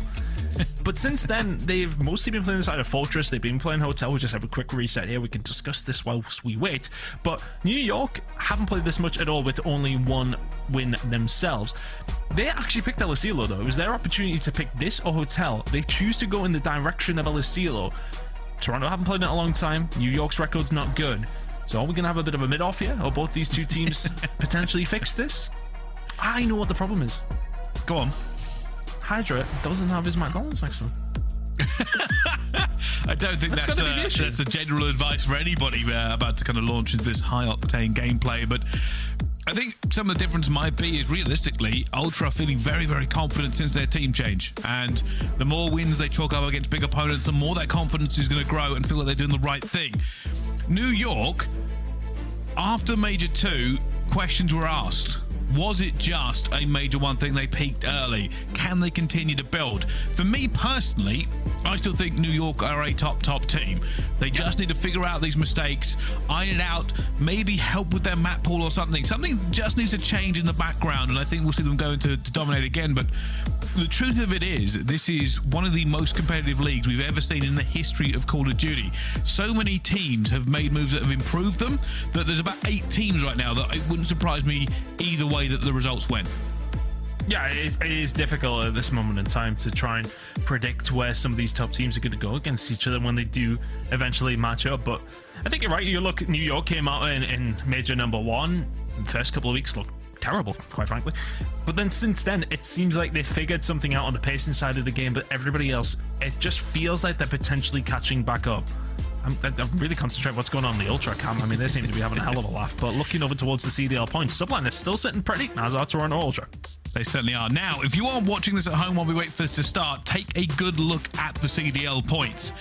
But since then, they've mostly been playing inside of Fortress. They've been playing Hotel. We'll just have a quick reset here. We can discuss this whilst we wait. But New York haven't played this much at all with only one win themselves. They actually picked aBeZy, though. It was their opportunity to pick this or Hotel. They choose to go in the direction of aBeZy. Toronto haven't played in a long time. New York's record's not good. So are we going to have a bit of a mid-off here? Or both these two teams potentially fix this? I know what the problem is. Go on. HyDra doesn't have his McDonald's next to him. I don't think that's the general advice for anybody about to kind of launch into this high-octane gameplay, but I think some of the difference might be is realistically, Ultra feeling very, very confident since their team change, and the more wins they chalk up against big opponents, the more that confidence is going to grow and feel like they're doing the right thing. New York, after Major 2, questions were asked. Was it just a Major 1 thing they peaked early? Can they continue to build? For me personally, I still think New York are a top team. They just need to figure out these mistakes, iron it out, maybe help with their map pool or something. Something just needs to change in the background, and I think we'll see them going to dominate again. But the truth of it is, this is one of the most competitive leagues we've ever seen in the history of Call of Duty. So many teams have made moves that have improved them that there's about 8 teams right now that it wouldn't surprise me either way that the results went. Yeah, it is difficult at this moment in time to try and predict where some of these top teams are going to go against each other when they do eventually match up. But I think you're right. You look, New York came out in Major number 1. The first couple of weeks looked terrible, quite frankly. But then since then, it seems like they figured something out on the pacing side of the game, but everybody else, it just feels like they're potentially catching back up. I'm really concentrating what's going on in the Ultra Cam. I mean, they seem to be having a hell of a laugh. But looking over towards the CDL points, Subliners still sitting pretty, as are Toronto Ultra. They certainly are. Now, if you are watching this at home while we wait for this to start, take a good look at the CDL points.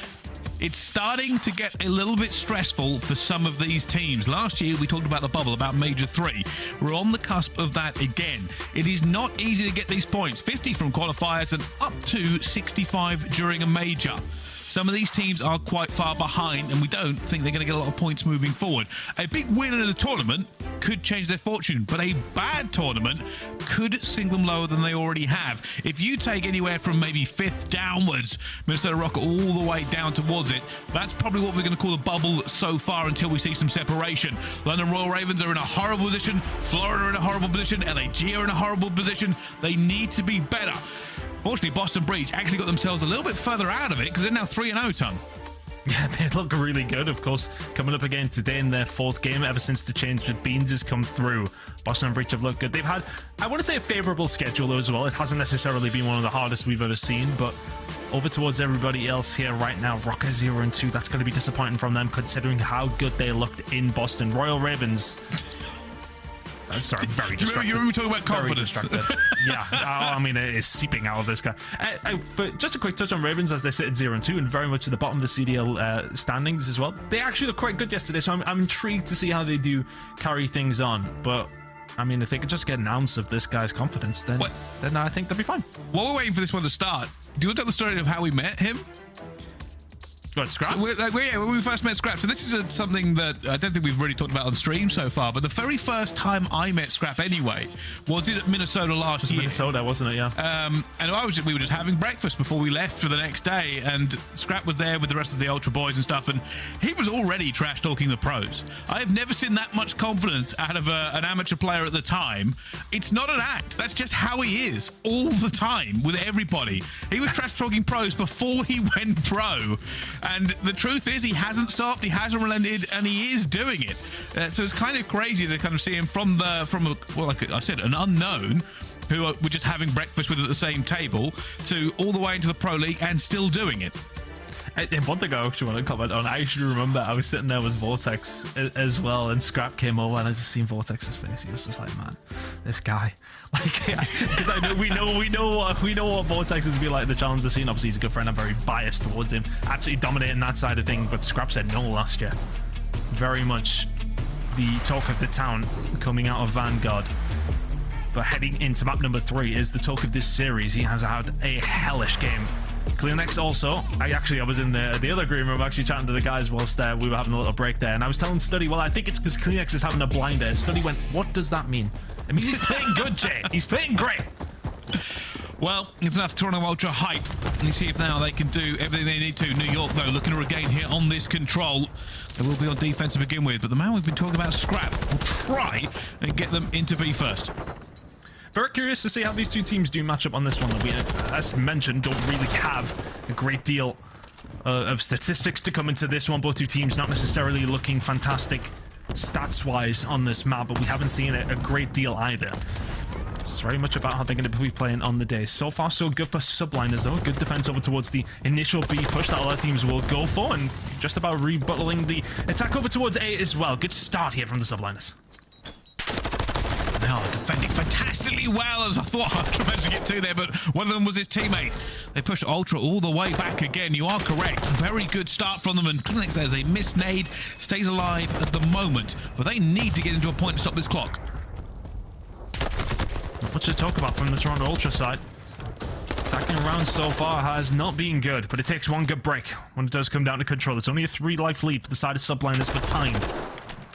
It's starting to get a little bit stressful for some of these teams. Last year, we talked about the bubble, about Major 3. We're on the cusp of that again. It is not easy to get these points. 50 from qualifiers and up to 65 during a major. Some of these teams are quite far behind, and we don't think they're going to get a lot of points moving forward. A big win in a tournament could change their fortune, but a bad tournament could sink them lower than they already have. If you take anywhere from maybe 5th downwards, Minnesota Røkkr all the way down towards it, that's probably what we're going to call a bubble so far until we see some separation. London Royal Ravens are in a horrible position. Florida are in a horrible position. LAG are in a horrible position. They need to be better. Fortunately, Boston Breach actually got themselves a little bit further out of it because they're now 3-0, Tom. Yeah, they look really good, of course. Coming up again today in their 4th game ever since the change with Beans has come through. Boston Breach have looked good. They've had, I want to say, a favourable schedule as well. It hasn't necessarily been one of the hardest we've ever seen, but over towards everybody else here right now, Røkkr 0-2. That's going to be disappointing from them considering how good they looked in Boston. Royal Ravens... I'm sorry, very distracted. You remember talking about confidence? Yeah, I mean, it is seeping out of this guy. But just a quick touch on Ravens as they sit at 0-2 and very much at the bottom of the CDL standings as well. They actually look quite good yesterday, so I'm intrigued to see how they do carry things on. But I mean, if they could just get an ounce of this guy's confidence, then I think they'll be fine. While we're waiting for this one to start, do you want to tell the story of how we met him? What, Scrapz? So when we first met Scrapz, so this is something that I don't think we've really talked about on stream so far, but the very first time I met Scrapz anyway was in Minnesota last year. Minnesota, wasn't it? Yeah. And we were just having breakfast before we left for the next day, and Scrapz was there with the rest of the Ultra boys and stuff, and he was already trash talking the pros. I have never seen that much confidence out of an amateur player at the time. It's not an act. That's just how he is all the time with everybody. He was trash talking pros before he went pro. And the truth is, he hasn't stopped, he hasn't relented, and he is doing it. So it's kind of crazy to kind of see him from like I said, an unknown who we're just having breakfast with at the same table to all the way into the pro league and still doing it. And one thing I actually want to comment on, I actually remember I was sitting there with Vortex as well, and Scrapz came over, and I just seen Vortex's face. He was just like, man, this guy, like, because we know what Vortex is be like in the challenger scene. Obviously, he's a good friend. I'm very biased towards him. Absolutely dominating that side of things. But Scrapz said no last year. Very much the talk of the town coming out of Vanguard. But heading into map number 3 is the talk of this series. He has had a hellish game. ClearNext also, I was in the other green room actually chatting to the guys whilst we were having a little break there, and I was telling Studdy, well, I think it's because ClearNext is having a blinder, and Studdy went, what does that mean? It means he's playing good, Jay. He's playing great. Well, it's enough Toronto Ultra hype. And you see if now they can do everything they need to. New York, though, looking to regain here on this control. They will be on defense to begin with, but the man we've been talking about, Scrapz, will try and get them into B first. Very curious to see how these two teams do match up on this one. We, as mentioned, don't really have a great deal of statistics to come into this one. Both two teams not necessarily looking fantastic stats-wise on this map, but we haven't seen a great deal either. It's very much about how they're going to be playing on the day. So far, so good for Subliners, though. Good defense over towards the initial B push that a lot of teams will go for, and just about rebuttaling the attack over towards A as well. Good start here from the Subliners. Now defending fantastically well, as I thought I was trying to get to there, but one of them was his teammate. They push Ultra all the way back again. You are correct. Very good start from them, and there's a missed nade. Stays alive at the moment, but they need to get into a point to stop this clock. Not much to talk about from the Toronto Ultra side. Attacking around so far has not been good, but it takes one good break when it does come down to control. It's only a 3-life lead for the side of Subliners, but time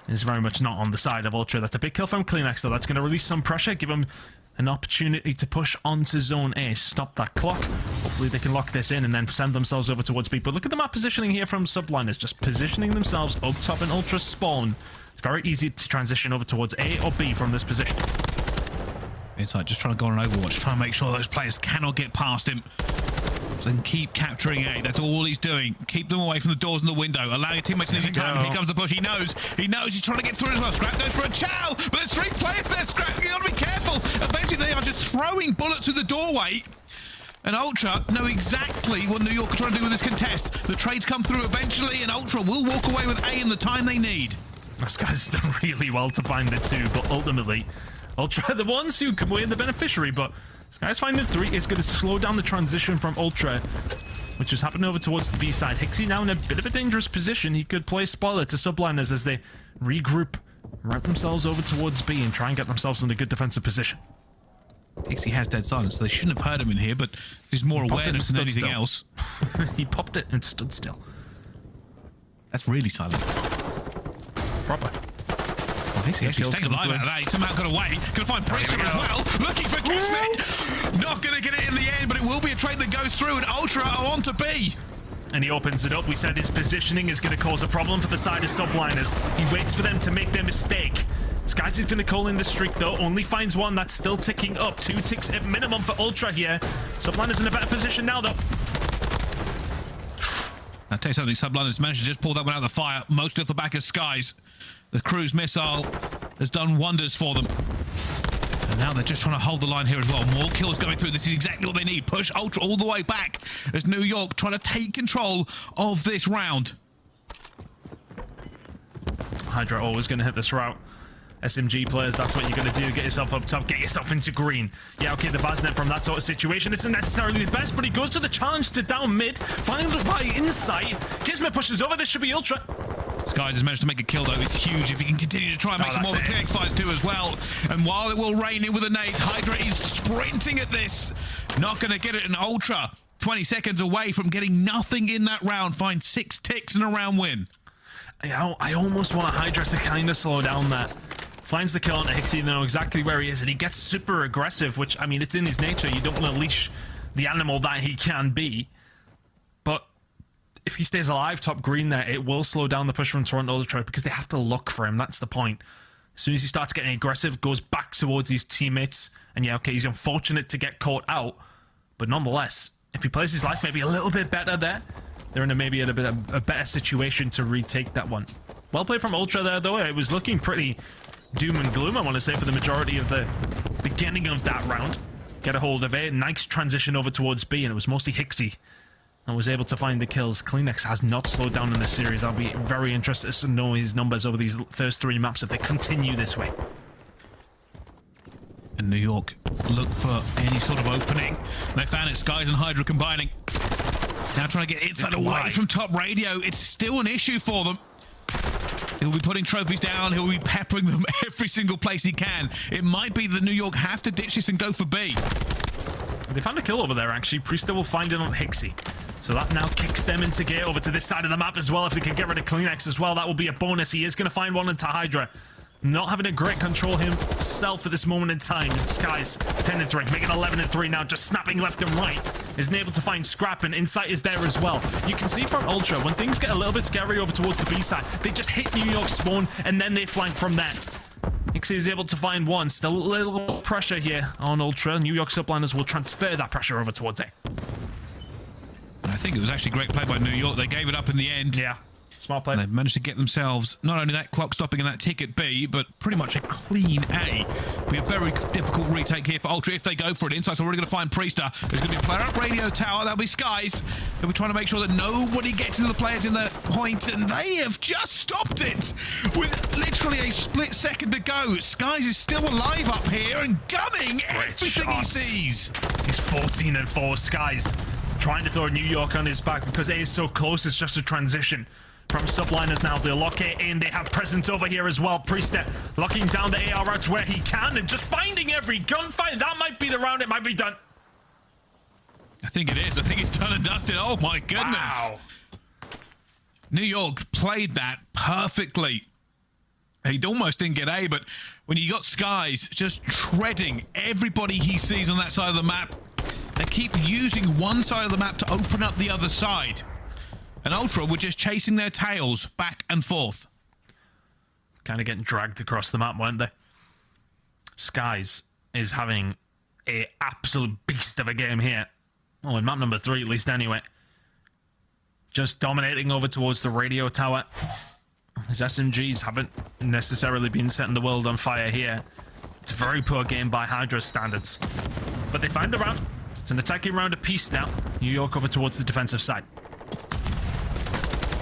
is very much not on the side of Ultra. That's a big kill from ClearNext, though. That's going to release some pressure, give them an opportunity to push onto Zone A, stop that clock. Hopefully they can lock this in and then send themselves over towards B. But look at the map positioning here from Subliners, just positioning themselves up top in Ultra spawn. It's very easy to transition over towards A or B from this position. Inside, just trying to go on an Overwatch, trying to make sure those players cannot get past him. So then keep capturing A. That's all he's doing. Keep them away from the doors and the window. Allow your teammates an easy time. Here comes the push. He knows. He's trying to get through as well. Scrapz goes for a chow, but there's 3 players there. Scrapz, you got to be careful. Eventually, they are just throwing bullets through the doorway. And Ultra know exactly what New York are trying to do with this contest. The trades come through eventually, and Ultra will walk away with A in the time they need. Skyz has done really well to find the 2, but ultimately, Ultra are the ones who come away in the beneficiary, but Skyz finding 3 is going to slow down the transition from Ultra, which is happening over towards the B side. HyDra now in a bit of a dangerous position. He could play spoiler to Subliners as they regroup, route themselves over towards B, and try and get themselves in a good defensive position. HyDra has dead silence, so they shouldn't have heard him in here, but there's more awareness than anything else. He popped it and stood still. That's really silent. Proper. He's actually staying alive out of that. He somehow got away. Gonna find Priestahh as well. Looking for KiSMET. Not gonna get it in the end, but it will be a trade that goes through, and Ultra are on to B. And he opens it up. We said his positioning is going to cause a problem for the side of Subliners. He waits for them to make their mistake. Skyz is going to call in the streak, though. Only finds 1. That's still ticking up. 2 ticks at minimum for Ultra here. Subliners in a better position now, though. I'll tell you something, Subliners managed to just pull that one out of the fire, mostly off the back of Skyz. The cruise missile has done wonders for them. And now they're just trying to hold the line here as well. More kills going through. This is exactly what they need. Push Ultra all the way back as New York trying to take control of this round. HyDra always going to hit this route. SMG players, that's what you're going to do. Get yourself up top, get yourself into green. Yeah, okay, the Vaznet from that sort of situation isn't necessarily the best, but he goes to the challenge to down mid, finds the right insight. KiSMET pushes over, this should be Ultra. Skyz Skyz has managed to make a kill, though. It's huge if he can continue to try and make some more of the KiSMET too as well. And while it will rain in with the nades, HyDra is sprinting at this. Not going to get it in Ultra. 20 seconds away from getting nothing in that round. Find 6 ticks and a round win. I almost want HyDra to kind of slow down that. Finds the kill on HyDra, know exactly where he is, and he gets super aggressive, which, I mean, it's in his nature. You don't want to leash the animal that he can be. But if he stays alive top green there, it will slow down the push from Toronto Ultra because they have to look for him. That's the point. As soon as he starts getting aggressive, goes back towards his teammates, and yeah, okay, he's unfortunate to get caught out, but nonetheless, if he plays his life maybe a little bit better there, they're in maybe a bit of a better situation to retake that one. Well played from Ultra there, though. It was looking pretty doom and gloom, I want to say, for the majority of the beginning of that round. Get a hold of it. Nice transition over towards B, and it was mostly HyDra and was able to find the kills. KiSMET has not slowed down in this series. I'll be very interested to know his numbers over these first 3 maps if they continue this way. And New York look for any sort of opening. They found it. Skyz and HyDra combining. Now trying to get inside away from top radio. It's still an issue for them. He'll be putting trophies down. He'll be peppering them every single place he can. It might be that New York have to ditch this and go for B. They found a kill over there, actually. Priestahh will find it on HyDra. So that now kicks them into gear over to this side of the map as well. If they can get rid of KiSMET as well, that will be a bonus. He is going to find one into HyDra. Not having a great control himself at this moment in time. Skyz 10-3, making 11-3 now, just snapping left and right. Isn't able to find Scrapz, and Insight is there as well. You can see from Ultra, when things get a little bit scary over towards the B side, they just hit New York spawn, and then they flank from there. HyDra is able to find one. Still a little pressure here on Ultra. New York Subliners will transfer that pressure over towards A. I think it was actually great play by New York. They gave it up in the end. Yeah. Smart play. And they've managed to get themselves not only that clock stopping and that tick at B, but pretty much a clean A. Be a very difficult retake here for Ultra if they go for it. Insight's already going to find Priestahh. There's going to be a player up radio tower. That'll be Skyz. They'll be trying to make sure that nobody gets into the players in the point, and they have just stopped it with literally a split second to go. Skyz is still alive up here and gunning everything he sees. He's 14-4. Skyz trying to throw New York on his back because A is so close. It's just a transition. From Subliners now, they lock it in. They have presence over here as well. Priestahh locking down the AR routes where he can and just finding every gunfight. That might be the round. It might be done. I think it is. I think it's done and dusted. Oh my goodness. Wow. New York played that perfectly. He almost didn't get A, but when you got Skyz just treading everybody he sees on that side of the map, they keep using one side of the map to open up the other side. And Ultra were just chasing their tails back and forth. Kind of getting dragged across the map, weren't they? Skyz is having an absolute beast of a game here. Oh, in map number 3 at least anyway. Just dominating over towards the radio tower. His SMGs haven't necessarily been setting the world on fire here. It's a very poor game by HyDra standards. But they find the round. It's an attacking round apiece now. New York over towards the defensive side.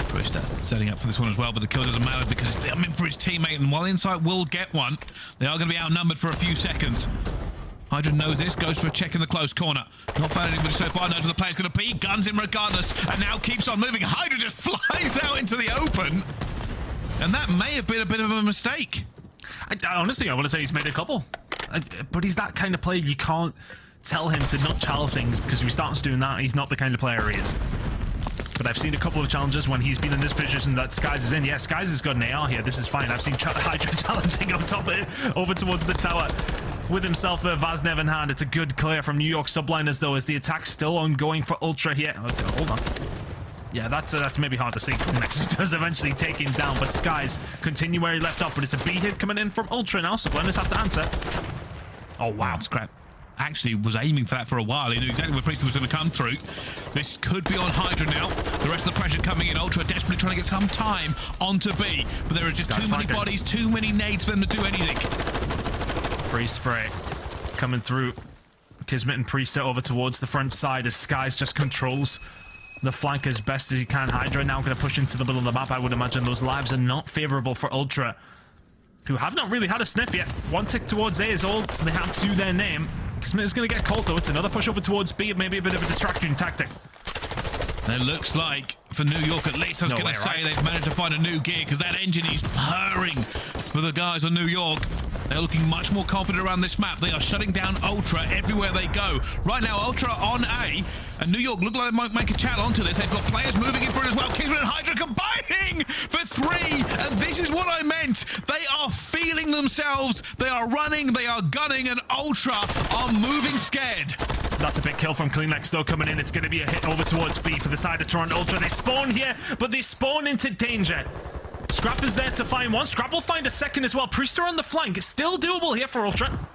Priestahh setting up for this one as well, but the kill doesn't matter because it's in for his teammate, and while Insight will get one, they are going to be outnumbered for a few seconds. HyDra knows this, goes for a check in the close corner. Not found anybody so far, knows where the player's going to be, guns him regardless, and now keeps on moving. HyDra just flies out into the open, and that may have been a bit of a mistake. Honestly, I want to say he's made a couple. But he's that kind of player, you can't tell him to not challenge things, because if he starts doing that, he's not the kind of player he is. But I've seen a couple of challenges when he's been in this position that Skyz is in. Yeah, Skyz has got an AR here. This is fine. I've seen HyDra challenging up top over towards the tower with himself a Vaznev in hand. It's a good clear from New York Subliners, though, as the attack's still ongoing for Ultra here. Okay, hold on. Yeah, that's maybe hard to see. Next does eventually take him down, but Skyz continue where he left off. But it's a B hit coming in from Ultra now. Subliners have to answer. Oh, wow. Scrap actually was aiming for that for a while. He knew exactly where Priestahh was going to come through. This could be on HyDra now. The rest of the pressure coming in. Ultra desperately trying to get some time onto B, but there are just too many bodies, too many nades for them to do anything. Free spray coming through. KiSMET and Priestahh over towards the front side as Skyz just controls the flank as best as he can. HyDra now going to push into the middle of the map. I would imagine those lives are not favorable for Ultra, who have not really had a sniff yet. One tick towards A is all they have to their name. KiSMET is going to get caught, though. It's another push over towards B, maybe a bit of a distraction tactic. It looks like, for New York at least, I was No going way, to say right? they've managed to find a new gear because that engine is purring for the guys on New York. They're looking much more confident around this map. They are shutting down Ultra everywhere they go. Right now, Ultra on A, and New York look like they might make a chat onto this. They've got players moving in for it as well. KiSMET and HyDra combining for 3, and this is what I meant. They are feeling themselves. They are running, they are gunning, and Ultra are moving scared. That's a big kill from CleanX though coming in. It's going to be a hit over towards B for the side of Toronto Ultra. They spawn here, but they spawn into danger. Scrap is there to find one. Scrap will find a second as well. Priestahh on the flank. It's still doable here for Ultra.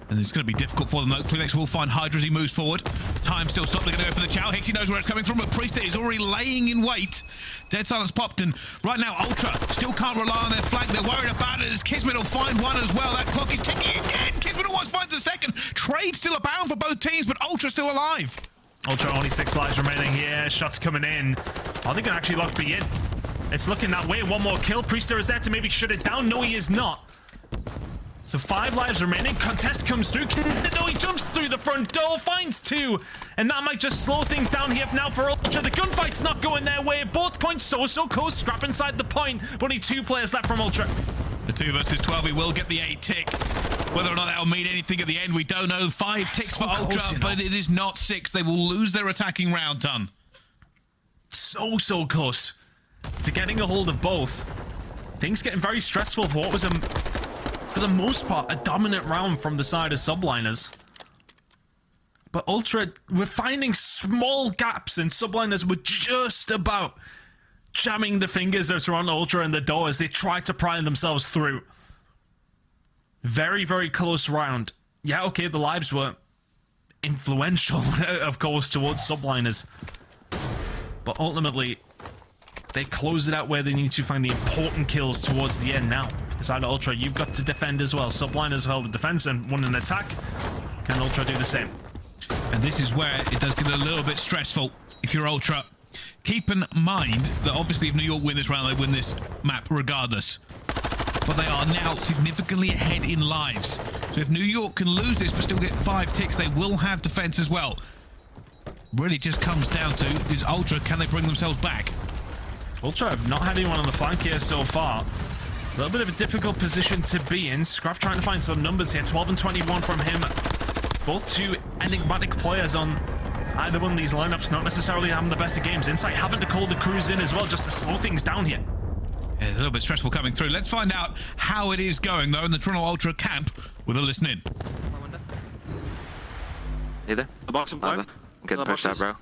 And it's going to be difficult for them though. CleanX will find HyDra as he moves forward. Time still stopped. They're going to go for the chow. Hixie knows where it's coming from, but Priestahh is already laying in wait. Dead silence popped, and right now Ultra still can't rely on their flank. They're worried about it as KiSMET will find one as well. That clock is ticking again. KiSMET almost finds the second. Trade still abound for both teams, but Ultra still alive. Ultra only 6 lives remaining here. Shots coming in. Are they going to actually lock B in? It's looking that way. One more kill. Priestahh is there to maybe shut it down. No, he is not. So 5 lives remaining. Contest comes through. No, he jumps through the front door, finds 2. And that might just slow things down here now for Ultra. The gunfight's not going their way. Both points so close. Scrap inside the point. But only 2 players left from Ultra. The 2 versus 12, he will get the 8 tick. Whether or not that'll mean anything at the end, we don't know. 5 ticks for close, Ultra, but it is not 6. They will lose their attacking round, done. So close to getting a hold of both. Things getting very stressful for what was for the most part, a dominant round from the side of Subliners. But Ultra, we're finding small gaps, and Subliners were just about jamming the fingers of Toronto Ultra in the door as they try to pry themselves through. Very close round. Yeah, okay, the lives were influential, of course, towards Subliners. But ultimately, they close it out where they need to find the important kills towards the end now. For the side of Ultra, you've got to defend as well. Subliners held the defense and won an attack. Can Ultra do the same? And this is where it does get a little bit stressful if you're Ultra. Keep in mind that obviously if New York win this round, they win this map regardless. But they are now significantly ahead in lives. So if New York can lose this but still get 5 ticks, they will have defense as well. Really just comes down to, is Ultra, can they bring themselves back? Ultra have not had anyone on the flank here so far. A little bit of a difficult position to be in. Scrap trying to find some numbers here. 12 and 21 from him. Both 2 enigmatic players on either one of these lineups, not necessarily having the best of games. Insight having to call the crews in as well, just to slow things down here. Yeah, it's a little bit stressful coming through. Let's find out how it is going, though, in the Toronto Ultra camp with a listen in. You there? The box and blind. I'm getting pushed out, bro.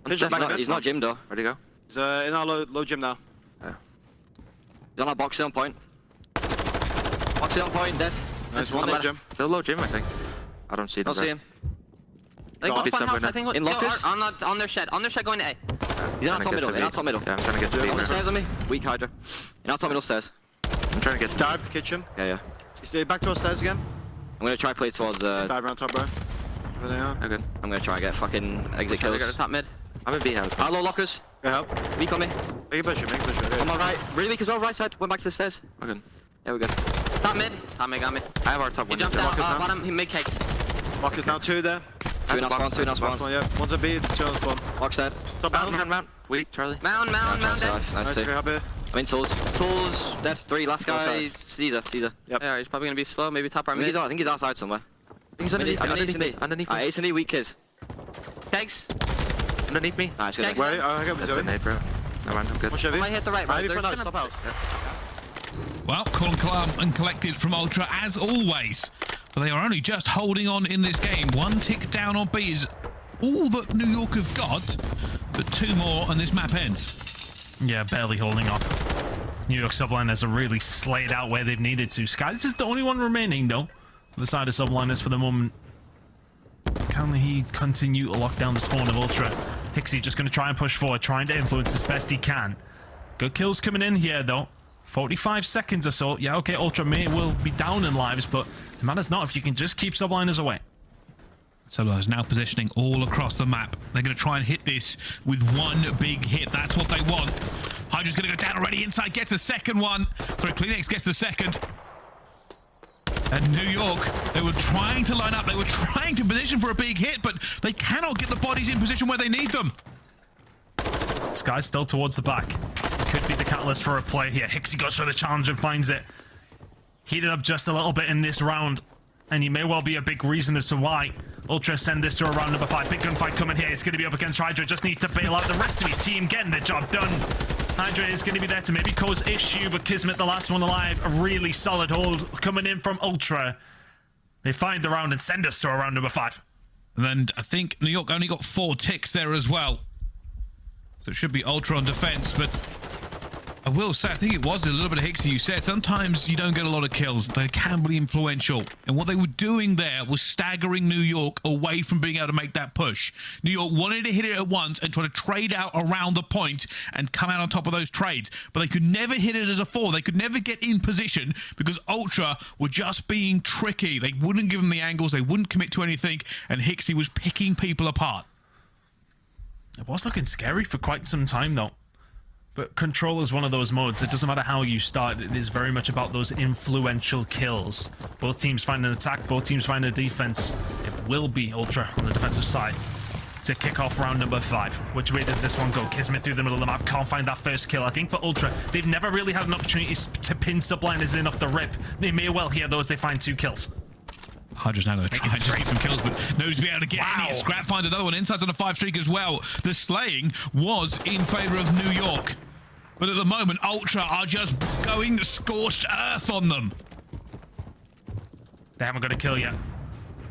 He's not gym though. Where'd he go? He's in our low gym now. Yeah. He's on our boxy on point. Boxy on point, dead. Nice one, low gym. Still low gym, I think. I don't see them. Don't see him. They got Fun house, I think. in lockers? On their shed. On their shed going to A. He's I'm in our top middle. In our top middle. Yeah, I'm trying to get to B. On the stairs on me. Weak HyDra. In our top middle stairs. I'm trying to get to Dive to kitchen. Yeah. He's back to our stairs again. I'm gonna try play towards. Dive around top, bro. Over there. Oh, good. I'm gonna try and get fucking exit kills. Top mid. I'm in B house. Hello lockers. Go help. Weak on me. Make a push. On my right. Really weak as well. Right side. Went back to the stairs. Oh, good. Yeah, we're good. Top mid. Top mid got me. I have our top He window. jumped down. Bottom. He made cakes. Lockers now 2 there. 2 in our spawn. Box one, yeah. One's a B, 2 on spawn. Box dead. Top down. Mount. Weak, Charlie. Mound dead. Nice, Nice. very happy. I'm in tools. Tools dead. 3. Last guy. Caesar. Yep. Yeah, he's probably gonna be slow. Maybe top right mid. I think he's outside somewhere. He's underneath me. Underneath me. Ace and D, weak kids. Kegs. Underneath me. Nice, good. Wait, I got That's a Zoe. nade, bro. No, I'm good. One Chevy. I hit the right, Ivy right. for now, stop out. Well, calm and collected from Ultra as always. But they are only just holding on in this game. 1 tick down on B is all that New York have got, but 2 more and this map ends. Yeah, barely holding on. New York Subliners are really slayed out where they've needed to. Skyz is the only one remaining, though. On the side of Subliners for the moment. Can he continue to lock down the spawn of Ultra? Hixie just going to try and push forward, trying to influence as best he can. Good kills coming in here, though. 45 seconds or so. Yeah, okay, Ultra will be down in lives, but it matters not if you can just keep Subliners away. Subliners now positioning all across the map. They're going to try and hit this with 1 big hit. That's what they want. HyDra's going to go down already. Inside gets a second one. Sorry, CleanX gets the second. And New York, they were trying to line up, they were trying to position for a big hit, but they cannot get the bodies in position where they need them. Skyz still towards the back. Could be the catalyst for a play here. HyDra goes for the challenge and finds it. Heated up just a little bit in this round, and he may well be a big reason as to why Ultra send this to a round number 5. Big gunfight coming here. It's going to be up against HyDra. Just needs to bail out the rest of his team, getting the job done. HyDra is going to be there to maybe cause issue, but KiSMET, the last one alive, a really solid hold coming in from Ultra. They find the round and send us to a round number 5. And I think New York only got 4 ticks there as well. So it should be Ultra on defense, but I will say, I think it was a little bit of HyDra you said. Sometimes you don't get a lot of kills. They can be influential. And what they were doing there was staggering New York away from being able to make that push. New York wanted to hit it at once and try to trade out around the point and come out on top of those trades. But they could never hit it as a 4. They could never get in position because Ultra were just being tricky. They wouldn't give them the angles. They wouldn't commit to anything. And HyDra was picking people apart. It was looking scary for quite some time, though. But Control is one of those modes. It doesn't matter how you start. It is very much about those influential kills. Both teams find an attack. Both teams find a defense. It will be Ultra on the defensive side to kick off round number 5. Which way does this one go? KiSMET through the middle of the map. Can't find that first kill. I think for Ultra, they've never really had an opportunity to pin Subliners in off the rip. They may well hear those. They find 2 kills. HyDra's now going to try and just get some kills, but nobody's be able to get any. Scrapz finds another one. Inside's on a 5 streak as well. The slaying was in favor of New York. But at the moment, Ultra are just going scorched earth on them. They haven't got a kill yet.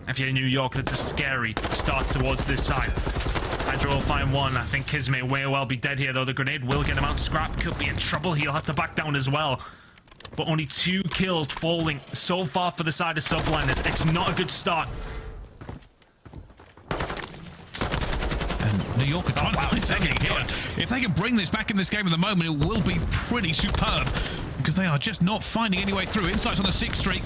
If you're in New York, that's a scary start towards this side. HyDra will find one. I think KiSMET may well be dead here, though. The grenade will get him out. Scrapz could be in trouble. He'll have to back down as well. But only 2 kills falling so far for the side of Subliners. It's not a good start. And New York are trying to find something here. If they can bring this back in this game at the moment, it will be pretty superb because they are just not finding any way through. Insight's on a 6 streak.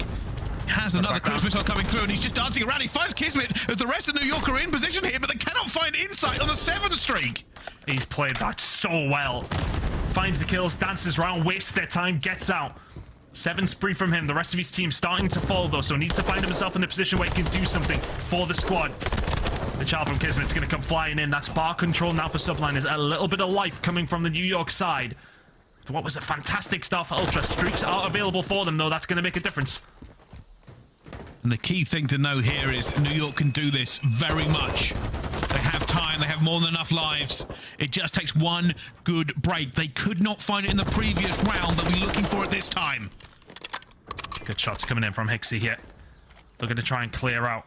Has another cruise missile coming through, and he's just dancing around. He finds KiSMET as the rest of New York are in position here, but they cannot find Insight on a 7 streak. He's played that so well. Finds the kills, dances around, wastes their time, gets out. 7 spree from him. The rest of his team starting to fall, though, so needs to find himself in a position where he can do something for the squad. The child from KiSMET's going to come flying in. That's bar control now for Subliners. A little bit of life coming from the New York side. What was a fantastic start for Ultra. Streaks are available for them, though. That's going to make a difference. And the key thing to know here is New York can do this very much. They have time, they have more than enough lives. It just takes one good break. They could not find it in the previous round. They'll be looking for it this time. Good shots coming in from HyDra here. Looking to try and clear out.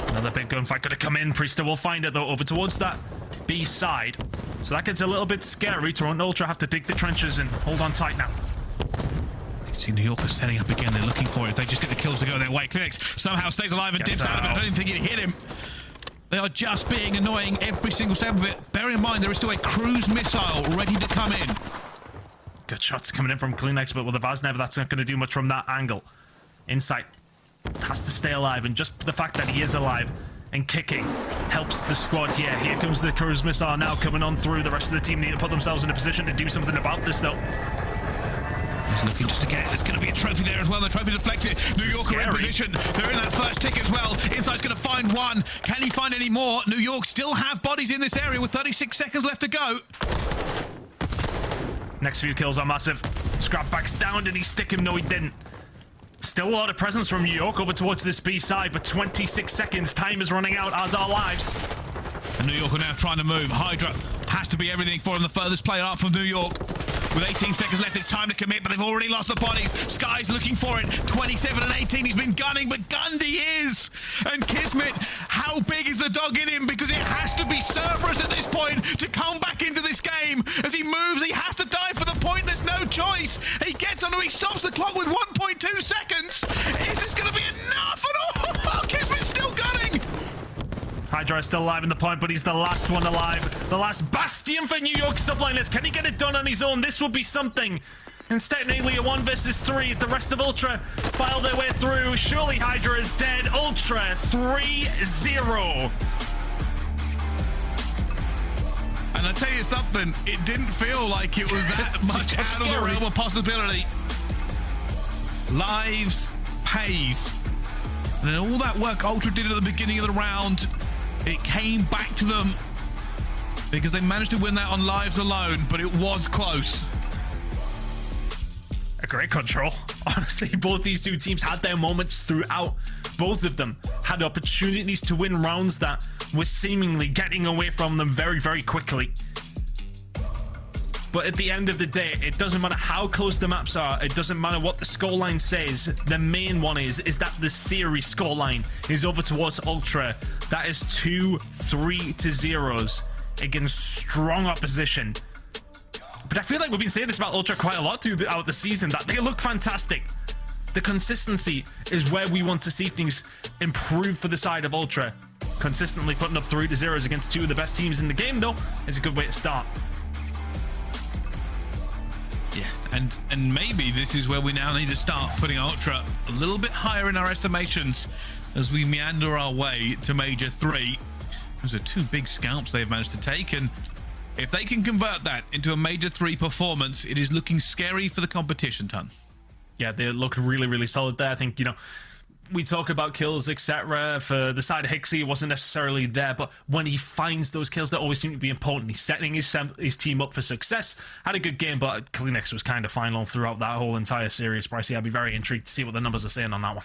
Another big gunfight gonna come in. Priestahh will find it, though, over towards that B side. So that gets a little bit scary. Toronto Ultra have to dig the trenches and hold on tight now. You can see New York are setting up again. They're looking for it. If they just get the kills to go their way. KiSMET somehow stays alive and dips out of it. I don't even think it hit him. They are just being annoying every single step of it. Bear in mind, there is still a cruise missile ready to come in. Good shots coming in from KiSMET, but with the Vaznev, that's not going to do much from that angle. Insight has to stay alive, and just the fact that he is alive and kicking helps the squad here. Here comes the cruise missile now coming on through. The rest of the team need to put themselves in a position to do something about this, though. He's looking just to get it. There's going to be a trophy there as well. The trophy deflected. New York are in position. They're in that first tick as well. Insight's going to find one. Can he find any more? New York still have bodies in this area with 36 seconds left to go. Next few kills are massive. Scrapz backs down. Did he stick him? No, he didn't. Still a lot of presence from New York over towards this B side, but 26 seconds. Time is running out, as our lives. And New York are now trying to move. HyDra has to be everything for him. The furthest player up from New York. With 18 seconds left, it's time to commit, but they've already lost the bodies. Skyz looking for it. 27 and 18. He's been gunning, but gunned he is. And KiSMET, how big is the dog in him? Because it has to be Cerberus at this point to come back into this game. As he moves, he has to die for the point. There's no choice. He gets onto, he stops the clock with 1.2 seconds. Is this going to be enough at all? KiSMET's still gunning. HyDra is still alive in the point, but he's the last one alive. The last bastion for New York Subliners. Can he get it done on his own? This would be something. Instead, technically a 1 versus 3 as the rest of Ultra file their way through. Surely HyDra is dead. Ultra 3-0. And I tell you something, it didn't feel like it was that much out of the realm of possibility. lives pays. And then all that work Ultra did at the beginning of the round, it came back to them because they managed to win that on lives alone, but it was close. A great control. Honestly, both these two teams had their moments throughout. Both of them had opportunities to win rounds that were seemingly getting away from them very, very quickly. But at the end of the day, it doesn't matter how close the maps are. It doesn't matter what the scoreline says. The main one is that the series scoreline is over towards Ultra. That is 2-3 to 0s against strong opposition. But I feel like we've been saying this about Ultra quite a lot throughout the season, that they look fantastic. The consistency is where we want to see things improve for the side of Ultra. Consistently putting up 3 to 0s against two of the best teams in the game, though, is a good way to start. Yeah, and maybe this is where we now need to start putting Ultra a little bit higher in our estimations as we meander our way to Major 3. Those are 2 big scalps they've managed to take, and if they can convert that into a Major 3 performance, it is looking scary for the competition, Ton. Yeah, they look really, really solid there. I think, you know, we talk about kills, etc. For the side of HyDra, it wasn't necessarily there, but when he finds those kills, that always seem to be important. He's setting his team up for success. Had a good game, but KiSMET was kind of final throughout that whole entire series. Pricey, I'd be very intrigued to see what the numbers are saying on that one.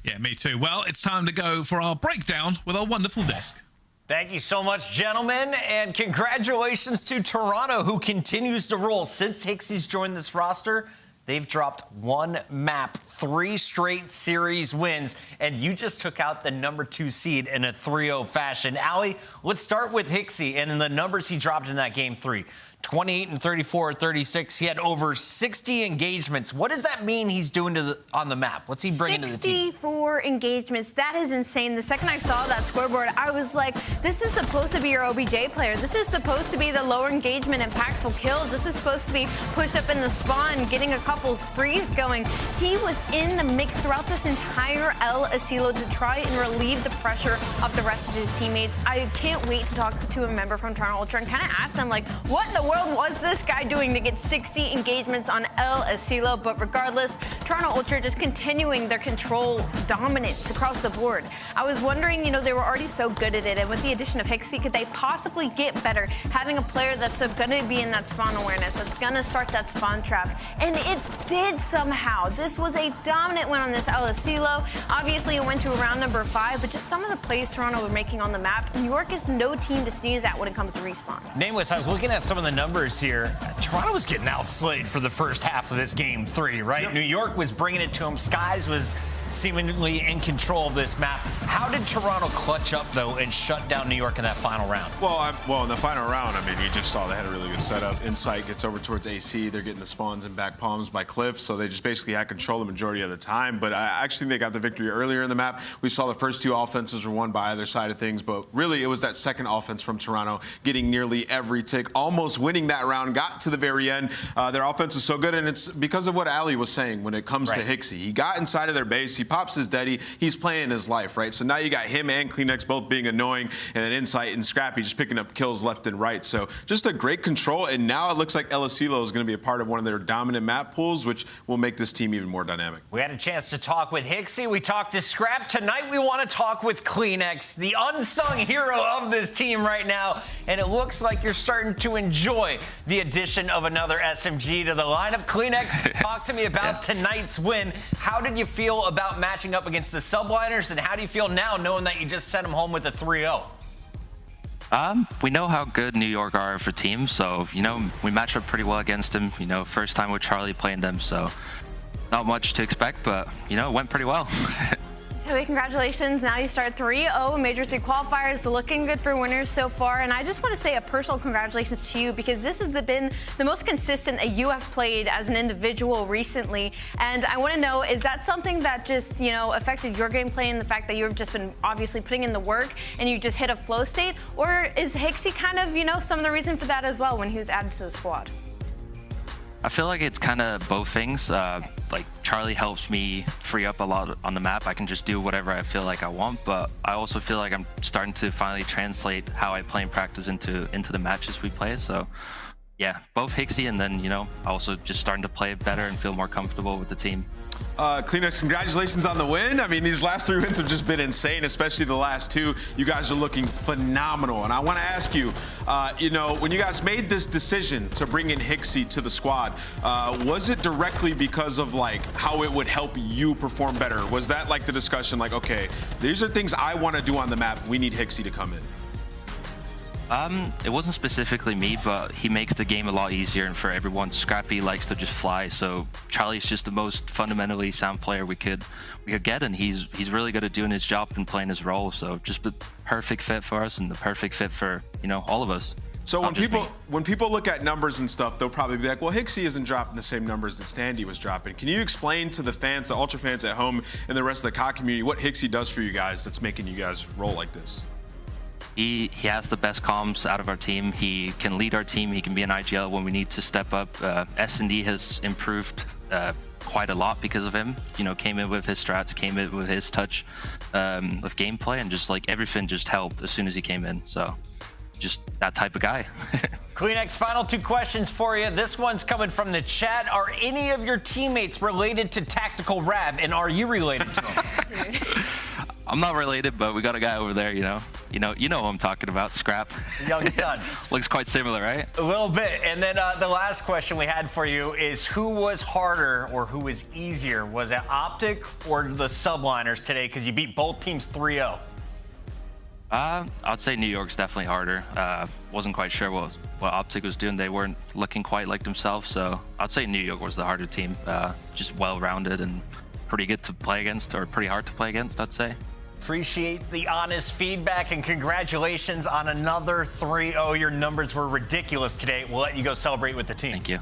Yeah, me too. Well, it's time to go for our breakdown with our wonderful desk. Thank you so much, gentlemen, and congratulations to Toronto, who continues to roll. Since HyDra's joined this roster, they've dropped 1 map, 3 straight series wins, and you just took out the #2 seed in a 3-0 fashion. Ali, let's start with HyDra and in the numbers he dropped in that game 3. 28 and 34 or 36. He had over 60 engagements. What does that mean he's doing on the map? What's he bringing to the team? 64 engagements. That is insane. The second I saw that scoreboard, I was like, this is supposed to be your OBJ player. This is supposed to be the lower engagement, impactful kills. This is supposed to be pushed up in the spawn, getting a couple sprees going. He was in the mix throughout this entire El Asilo to try and relieve the pressure of the rest of his teammates. I can't wait to talk to a member from Toronto Ultra and kind of ask them, like, what in the world was this guy doing to get 60 engagements on El Asilo? But regardless, Toronto Ultra just continuing their control dominance across the board. I was wondering, you know, they were already so good at it, and with the addition of HyDra, could they possibly get better? Having a player that's going to be in that spawn awareness, that's going to start that spawn trap, and it did somehow. This was a dominant win on this El Asilo. Obviously, it went to round number 5, but just some of the plays Toronto were making on the map, New York is no team to sneeze at when it comes to respawn. Nameless, I was looking at some of the numbers here. Toronto was getting outslayed for the first half of this game 3, right? Yep. New York was bringing it to him. Skyz was seemingly in control of this map. How did Toronto clutch up, though, and shut down New York in that final round? Well, in the final round, I mean, you just saw they had a really good setup. Insight gets over towards AC. They're getting the spawns and back palms by Cliff, so they just basically had control the majority of the time. But I actually think they got the victory earlier in the map. We saw the first 2 offenses were won by either side of things, but really it was that second offense from Toronto getting nearly every tick, almost winning that round, got to the very end. Their offense is so good, and it's because of what Ali was saying when it comes to HyDra. He got inside of their base. He pops his daddy. He's playing his life, right? So now you got him and KiSMET both being annoying, and then Insight and Scrappy just picking up kills left and right. So just a great control, and now it looks like El Asilo is going to be a part of one of their dominant map pools, which will make this team even more dynamic. We had a chance to talk with HyDra. We talked to Scrap. Tonight we want to talk with KiSMET, the unsung hero of this team right now, and it looks like you're starting to enjoy the addition of another SMG to the lineup. KiSMET, talk to me about tonight's win. How did you feel about matching up against the Subliners, and how do you feel now knowing that you just sent them home with a 3-0? We know how good New York are for teams, so, you know, we match up pretty well against them. You know, first time with Charlie playing them, so not much to expect, but, you know, it went pretty well. Toby, congratulations. Now you start 3-0, Major III Qualifiers, looking good for winners so far. And I just want to say a personal congratulations to you, because this has been the most consistent that you have played as an individual recently. And I want to know, is that something that just, you know, affected your gameplay and the fact that you've just been obviously putting in the work and you just hit a flow state? Or is HyDra kind of, you know, some of the reason for that as well when he was added to the squad? I feel like it's kind of both things. Like, Charlie helps me free up a lot on the map. I can just do whatever I feel like I want, but I also feel like I'm starting to finally translate how I play in practice into the matches we play. So yeah, both HyXy and then, you know, also just starting to play better and feel more comfortable with the team. CleanX, congratulations on the win. I mean, these last 3 wins have just been insane, especially the last 2. You guys are looking phenomenal. And I want to ask you, you know, when you guys made this decision to bring in HyXy to the squad, was it directly because of like how it would help you perform better? Was that like the discussion, like, okay, these are things I want to do on the map. We need HyXy to come in. It wasn't specifically me, but he makes the game a lot easier, and for everyone, Scrappy likes to just fly, so Charlie's just the most fundamentally sound player we could get, and he's really good at doing his job and playing his role, so just the perfect fit for us and the perfect fit for, you know, all of us. So when people look at numbers and stuff, they'll probably be like, well, HyXy isn't dropping the same numbers that Standy was dropping. Can you explain to the fans, the Ultra fans at home and the rest of the COD community, what HyXy does for you guys that's making you guys roll like this? He has the best comms out of our team. He can lead our team. He can be an IGL when we need to step up. S&D has improved quite a lot because of him. You know, came in with his strats, came in with his touch of gameplay, and just like everything just helped as soon as he came in. So just that type of guy. CleanX, final 2 questions for you. This one's coming from the chat. Are any of your teammates related to Tactical Rab, and are you related to him? I'm not related, but we got a guy over there, you know who I'm talking about, Scrap. Young son. Looks quite similar, right? A little bit. And then the last question we had for you is who was harder or who was easier? Was it OpTic or the Subliners today? Because you beat both teams 3-0. I'd say New York's definitely harder. Wasn't quite sure what OpTic was doing. They weren't looking quite like themselves, so I'd say New York was the harder team. Just well-rounded and pretty good to play against, or pretty hard to play against, I'd say. Appreciate the honest feedback, and congratulations on another 3-0. Your numbers were ridiculous today. We'll let you go celebrate with the team. Thank you.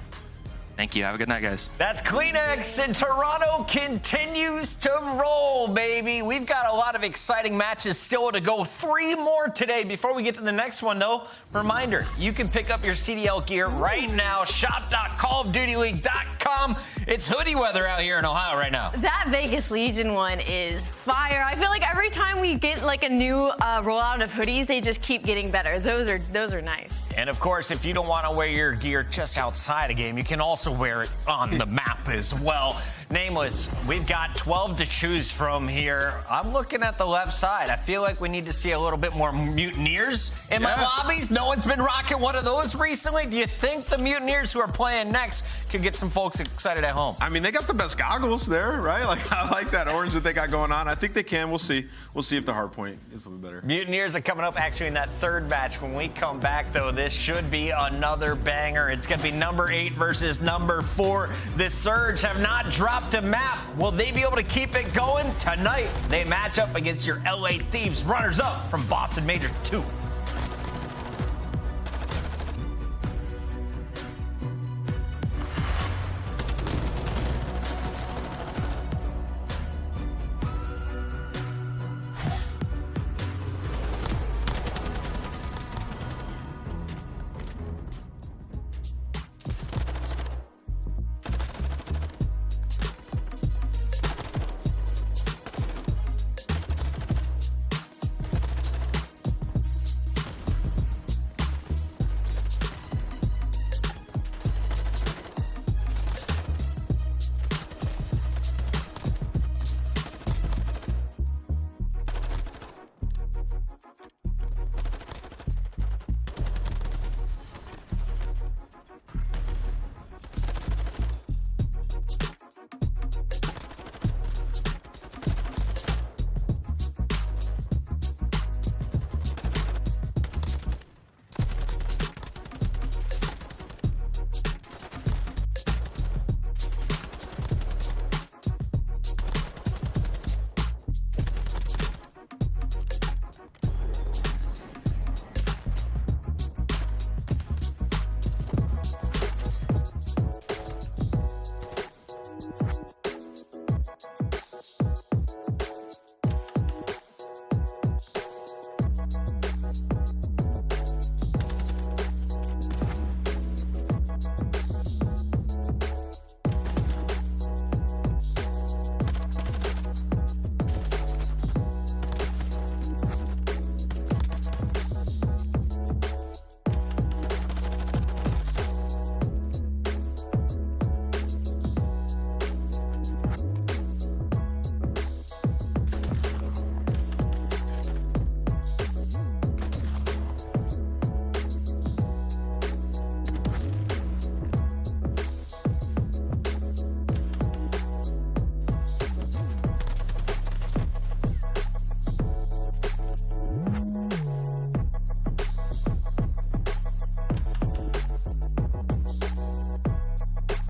Thank you. Have a good night, guys. That's CleanX, and Toronto continues to roll, baby. We've got a lot of exciting matches still to go. 3 more today. Before we get to the next one, though, reminder, you can pick up your CDL gear right now. Shop.callofdutyleague.com. It's hoodie weather out here in Ohio right now. That Vegas Legion one is fire. I feel like every time we get like a new rollout of hoodies, they just keep getting better. Those are nice. And of course, if you don't want to wear your gear just outside a game, you can also wear it on the map as well. Nameless, we've got 12 to choose from here. I'm looking at the left side. I feel like we need to see a little bit more Mutineers in my lobbies. No one's been rocking one of those recently. Do you think the Mutineers who are playing next could get some folks excited at home? I mean, they got the best goggles there, right? Like, I like that orange that they got going on. I think they can. We'll see. We'll see if the hard point is a little bit better. Mutineers are coming up actually in that 3rd match. When we come back, though, this should be another banger. It's going to be number 8 versus number 4. The Surge have not dropped a map. Will they be able to keep it going? Tonight, they match up against your LA Thieves, runners-up from Boston Major 2.